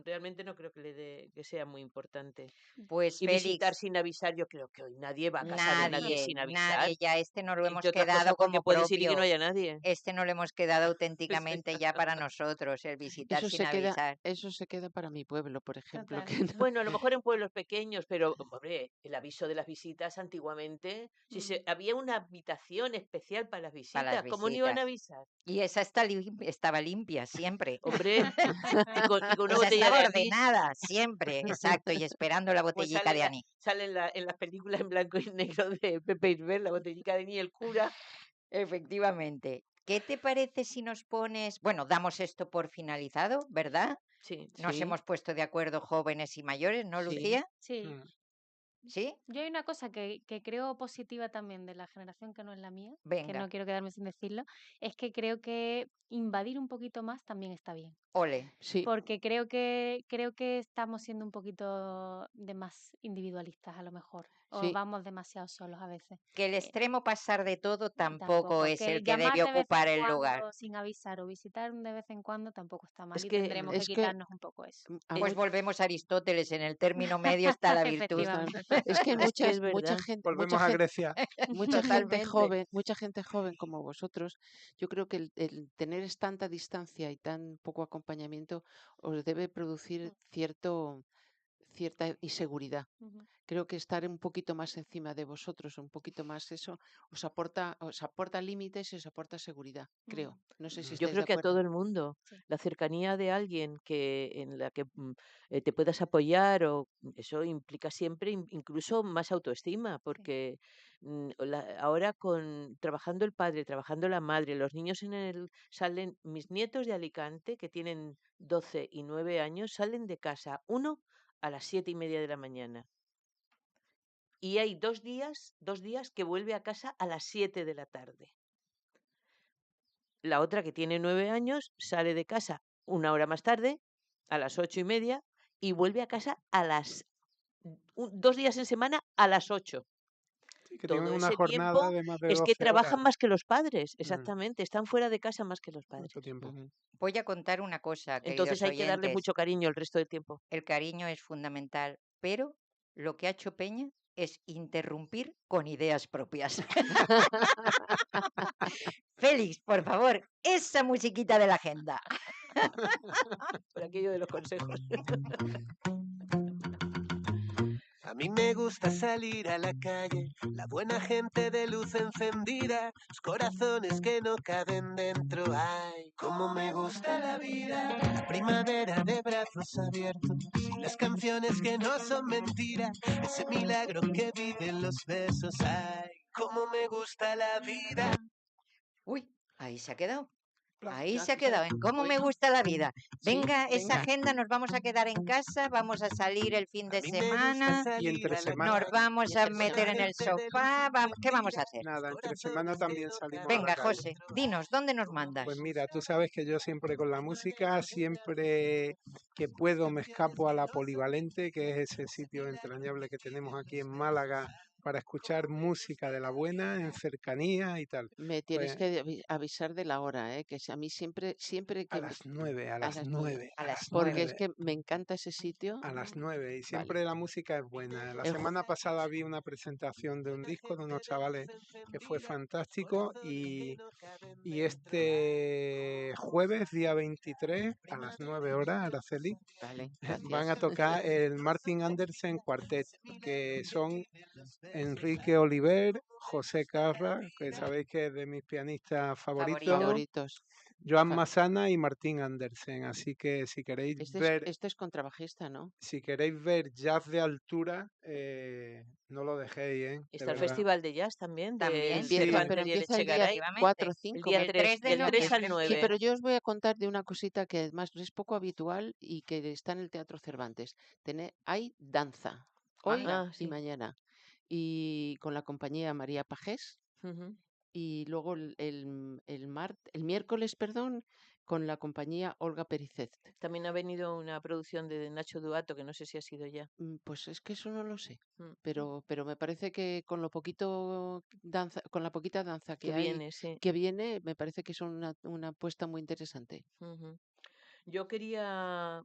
realmente no creo que que sea muy importante. Pues Y visitar Félix, sin avisar, yo creo que hoy nadie va a casa de nadie nadie, sin avisar. ya este no lo hemos Entre otras cosas quedado porque como puedes ir y que no propio, haya nadie. este no lo hemos quedado auténticamente ya para nosotros, el visitar Eso sin se queda, avisar. eso se queda para mi pueblo, por ejemplo, Total. que no. Bueno, a lo mejor en pueblos pequeños, pero hombre, el aviso de las visitas antiguamente, si había una habitación especial para las Para las visitas, ¿cómo no iban a visitas. avisar? Y esa estaba limpia siempre. Hombre, y con una Esa botella de estaba anís, ordenada siempre, exacto, y esperando la pues botellica de anís. sale en las películas en blanco y negro de Pepe Isbert, la botellica de anís, el cura. Efectivamente. ¿Qué te parece si nos pones, bueno, damos esto por finalizado, ¿verdad? Sí, Nos Sí, hemos puesto de acuerdo jóvenes y mayores, ¿no, sí. Lucía? Sí. Mm. ¿Sí? Yo hay una cosa que creo positiva también de la generación que no es la mía, que Venga, no quiero quedarme sin decirlo, es que creo que invadir un poquito más también está bien. ole. Sí, Porque creo que estamos siendo un poquito de más individualistas a lo mejor. O sí. vamos demasiado solos a veces. Que el extremo pasar de todo tampoco Tampoco. es Que el que llamar debe de vez en ocupar el lugar. cuando sin avisar o visitar de vez en cuando tampoco está mal Es y que tendremos que Es que quitarnos un poco eso. a Pues mu- volvemos a Aristóteles, en el término medio está la virtud. Efectivamente. es que hay es que es mucha verdad. gente, Volvemos a Grecia. Totalmente. mucha gente joven como vosotros. Yo creo que el tener tanta distancia y tan poco acompañamiento os debe producir cierta inseguridad. Ujú. Creo que estar un poquito más encima de vosotros, un poquito más eso, os aporta límites y os aporta seguridad, creo. No sé si Yo estáis creo de que a acuerdo. todo el mundo, Sí. la cercanía de alguien en la que te puedas apoyar o eso implica siempre incluso más autoestima, porque ahora trabajando el padre, trabajando la madre, los niños salen, mis nietos de Alicante que tienen 12 y 9 años salen de casa, uno a las 7:30 de la mañana. Y hay 2 días que vuelve a casa a las 7 de la tarde. La otra, que tiene 9 años, sale de casa una hora más tarde, a las 8:30, y vuelve a casa 2 días en semana a las 8. Sí, que tienen Todo una ese jornada tiempo de más de es que 12 horas. trabajan más que los padres, Mm, exactamente, están fuera de casa más que los padres. mucho tiempo. Ujú. Voy a contar una cosa, Entonces queridos hay que darle oyentes. mucho cariño el resto del tiempo. El cariño es fundamental, pero lo que ha hecho Peña es interrumpir con ideas propias. Félix, por favor, esa musiquita de la agenda. Por aquello de los consejos. mí me gusta salir a la calle, la buena gente de luz encendida, los corazones que no caben dentro. Ay, cómo me gusta la vida, la primavera de brazos abiertos y las canciones que no son mentira, ese milagro que viven los besos. Ay, cómo me gusta la vida. Uy, ahí se ha quedado. Plan. Ahí Ya, se ha o sea, quedado. ¿En cómo me bueno, gusta la vida? sí, Venga, esa venga. agenda, nos vamos a quedar en casa, vamos a salir el fin A de mí me gusta semana, Y salir entre a la semana, nos calle, vamos Y a entre meter semana. en el gente de luz sofá, ¿qué vamos a hacer? nada, entre semana también salimos a la Venga, calle. José, dinos, ¿dónde nos Pues mandas? mira, tú sabes que yo siempre con la música, siempre que puedo me escapo a la Polivalente, que es ese sitio entrañable que tenemos aquí en Málaga para escuchar música de la buena en cercanía y tal. Me tienes Pues que avisar de la hora, ¿eh? Que a mí siempre a que las 9, a a las las 9, 9, A a las las porque es 9, que me encanta ese sitio. a las 9 y Vale. siempre la música es buena. La El ju- semana pasada vi una presentación de un disco de unos chavales que fue fantástico y este jueves, día 23, a las 9 horas, Araceli, Vale, van a gracias. tocar el Martin Andersen Quartet, que son Enrique Oliver, José Carra, que sabéis que es de mis pianistas favoritos, Favoritos. Joan Fa- Massana y Martín Andersen. Así que Este es contrabajista, ¿no? si queréis ver jazz de altura, no lo dejéis, de Está el verdad. Festival de Jazz también También, del Sí. Pero Cervantes y el empieza el día Echegaray. 4 o efectivamente. 5, El día El 3, 3 de del 3 al noviembre Sí, 9. pero yo os voy a contar de una cosita que además es poco habitual y que está en el Teatro Cervantes. Hay danza hoy Anda. Ah, y sí. mañana. Y con la compañía María Pajés. Ujú. Y luego el miércoles, perdón, con la compañía Olga Pericet. También ha venido una producción de Nacho Duato, que no sé si ha sido ya. Pues es que eso no lo sé. Mm. Pero me parece que con lo poquito danza, con la poquita danza Que hay viene, sí. que viene, me parece que son una apuesta muy interesante. Ujú. Yo quería,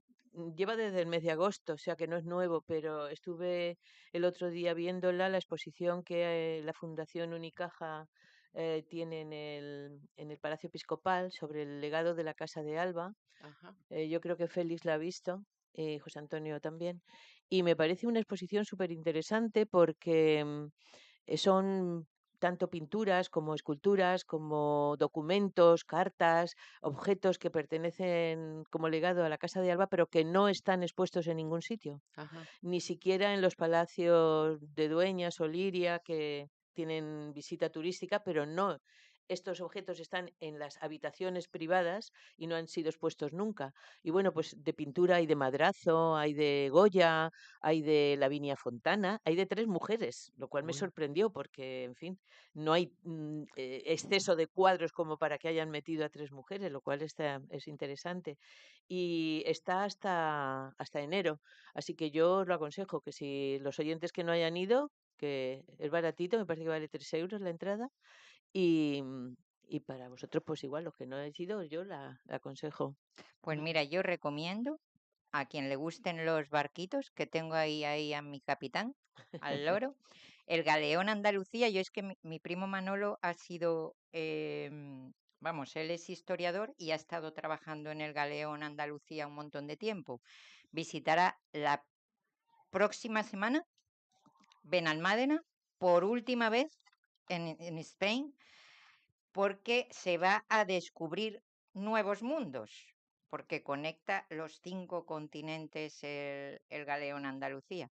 lleva desde el mes de agosto, o sea que no es nuevo, pero estuve el otro día viéndola, la exposición que la Fundación Unicaja tiene en el Palacio Episcopal sobre el legado de la Casa de Alba. Ajá. Yo creo que Félix la ha visto, José Antonio también, y me parece una exposición súper interesante porque son tanto pinturas como esculturas, como documentos, cartas, objetos que pertenecen como legado a la Casa de Alba, pero que no están expuestos en ningún sitio, Ajá. ni siquiera en los palacios de Dueñas o Liria, que tienen visita turística, pero no. Estos objetos están en las habitaciones privadas y no han sido expuestos nunca. Y bueno, pues de pintura hay de Madrazo, hay de Goya, hay de Lavinia Fontana, hay de 3 mujeres, lo cual me Uy. sorprendió porque, en fin, no hay exceso de cuadros como para que hayan metido a 3 mujeres, lo cual es interesante. Y está hasta enero, así que yo os lo aconsejo, que si los oyentes que no hayan ido, que es baratito, me parece que vale 3 euros la entrada, y, y para vosotros pues igual, los que no habéis ido, yo la aconsejo. Pues mira, yo recomiendo a quien le gusten los barquitos, que tengo ahí a mi capitán, al loro, el Galeón Andalucía. Yo es que mi primo Manolo ha sido, vamos, él es historiador y ha estado trabajando en el Galeón Andalucía un montón de tiempo. Visitará la próxima semana Benalmádena por última vez en Spain, porque se va a descubrir nuevos mundos, porque conecta los 5 continentes el Galeón Andalucía.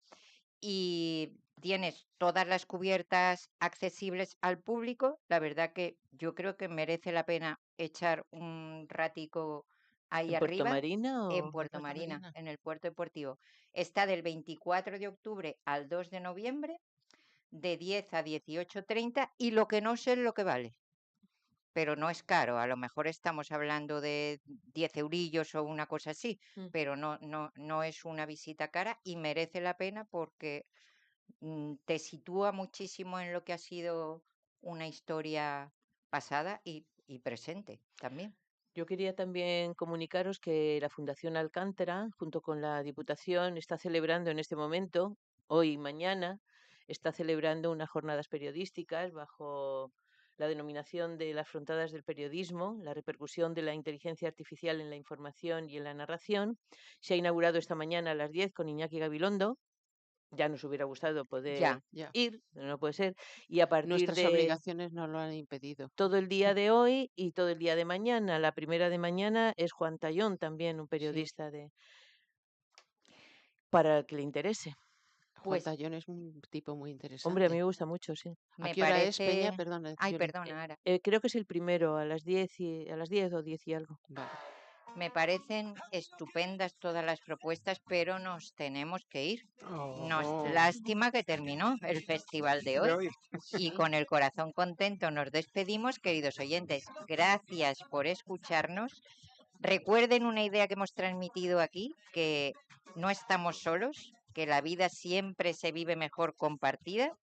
Y tienes todas las cubiertas accesibles al público. La verdad que yo creo que merece la pena echar un ratico ahí ¿En Puerto arriba. Marina En o...? Puerto Marina, en el puerto deportivo. Está del 24 de octubre al 2 de noviembre, de 10 a 18:30, y lo que no sé es lo que vale. Pero no es caro, a lo mejor estamos hablando de 10 eurillos o una cosa así, pero no es una visita cara y merece la pena porque te sitúa muchísimo en lo que ha sido una historia pasada y presente también. Yo quería también comunicaros que la Fundación Alcántara, junto con la Diputación, está celebrando en este momento, hoy y mañana, está celebrando unas jornadas periodísticas bajo la denominación de las frontadas del periodismo, la repercusión de la inteligencia artificial en la información y en la narración. Se ha inaugurado esta mañana a las 10 con Iñaki Gabilondo, Ya nos hubiera gustado Ya. poder Ya. ir, pero no puede ser. Y a partir Nuestras de obligaciones nos lo han impedido. todo el día de hoy y todo el día de mañana, la primera de mañana es Juan Tallón, también un Sí. periodista para el que le interese. Juan Pues Tallón es un tipo muy Hombre, a interesante. mí me gusta mucho, sí. ¿A me qué hora es, Peña? parece... Perdona, Ay, yo no. perdona, Ara. Creo que es el primero, a las 10 o 10 y algo. Vale. Me parecen estupendas todas las propuestas, pero nos tenemos que ir. Oh, Lástima que terminó el festival de de hoy. hoy. Y Sí. con el corazón contento nos despedimos, queridos oyentes. Gracias por escucharnos. Recuerden una idea que hemos transmitido aquí, que no estamos solos, que la vida siempre se vive mejor compartida.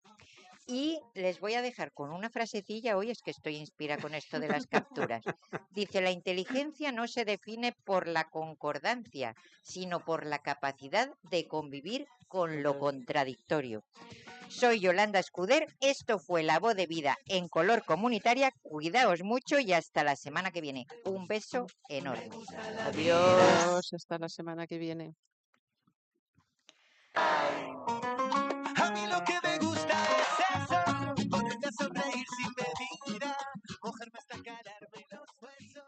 Y les voy a dejar con una frasecilla, hoy es que estoy inspirada con esto de las capturas. Dice, la inteligencia no se define por la concordancia, sino por la capacidad de convivir con lo contradictorio. Soy Yolanda Escuder, esto fue La Voz de Vida en color comunitaria. Cuidaos mucho y hasta la semana que viene. Un beso enorme. Adiós, hasta la semana que viene. A mí lo que me gusta es eso, ponerme a sonreír sin medida, mojarme hasta calarme los huesos.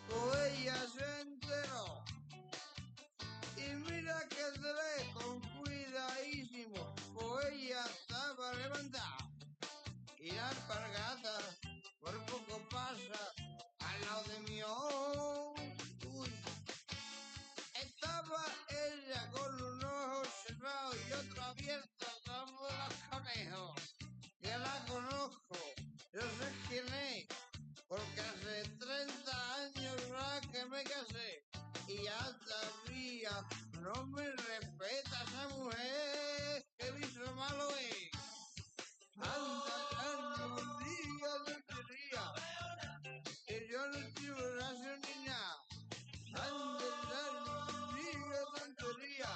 Ella se enteró y mira que se ve con cuidadísimo, ella estaba levantada y la alpargata por poco pasa al lado de mí. Uy. Estaba ella con un ojo cerrado y otro abierto como los conejos. Que la conozco, yo sé quién es, porque hace 30 años ya que me casé y ya todavía no me respeta esa mujer. ¿Qué bicho malo es? Anda, ya no digas tontería, que yo no estoy borracho ni nada. Anda, ya no digas tontería,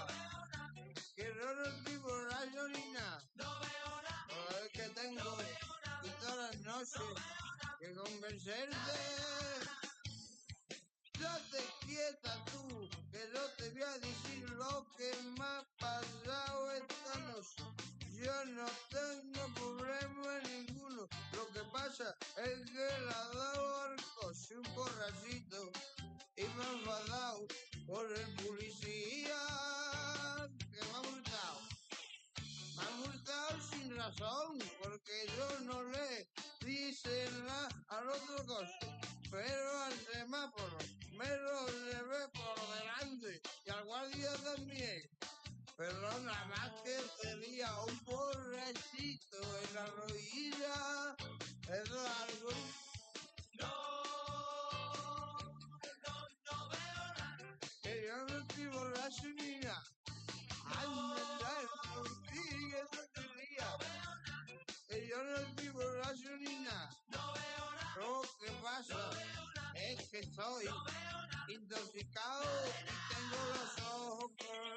que yo no estoy borracho ni nada. A ver que tengo y todas las noches que convencerte. Date quieta tú, que yo te voy a decir lo que me ha pasado esta noche. Yo no tengo problema ninguno, lo que pasa es que le ha dado al coche un borrachito y me ha enfadado por el policía que me ha multado. Me ha multado sin razón, porque yo no le dice nada al otro coche, pero al semáforo me lo llevé por delante y al guardia también. Pero nada más que tenía un borrachito en la rodilla, eso es algo. Que yo no estoy borracho ni nada. Anda, no digas tontería. Que yo no estoy borracho ni nada. Lo que pasa es que estoy intoxicado y tengo los ojos por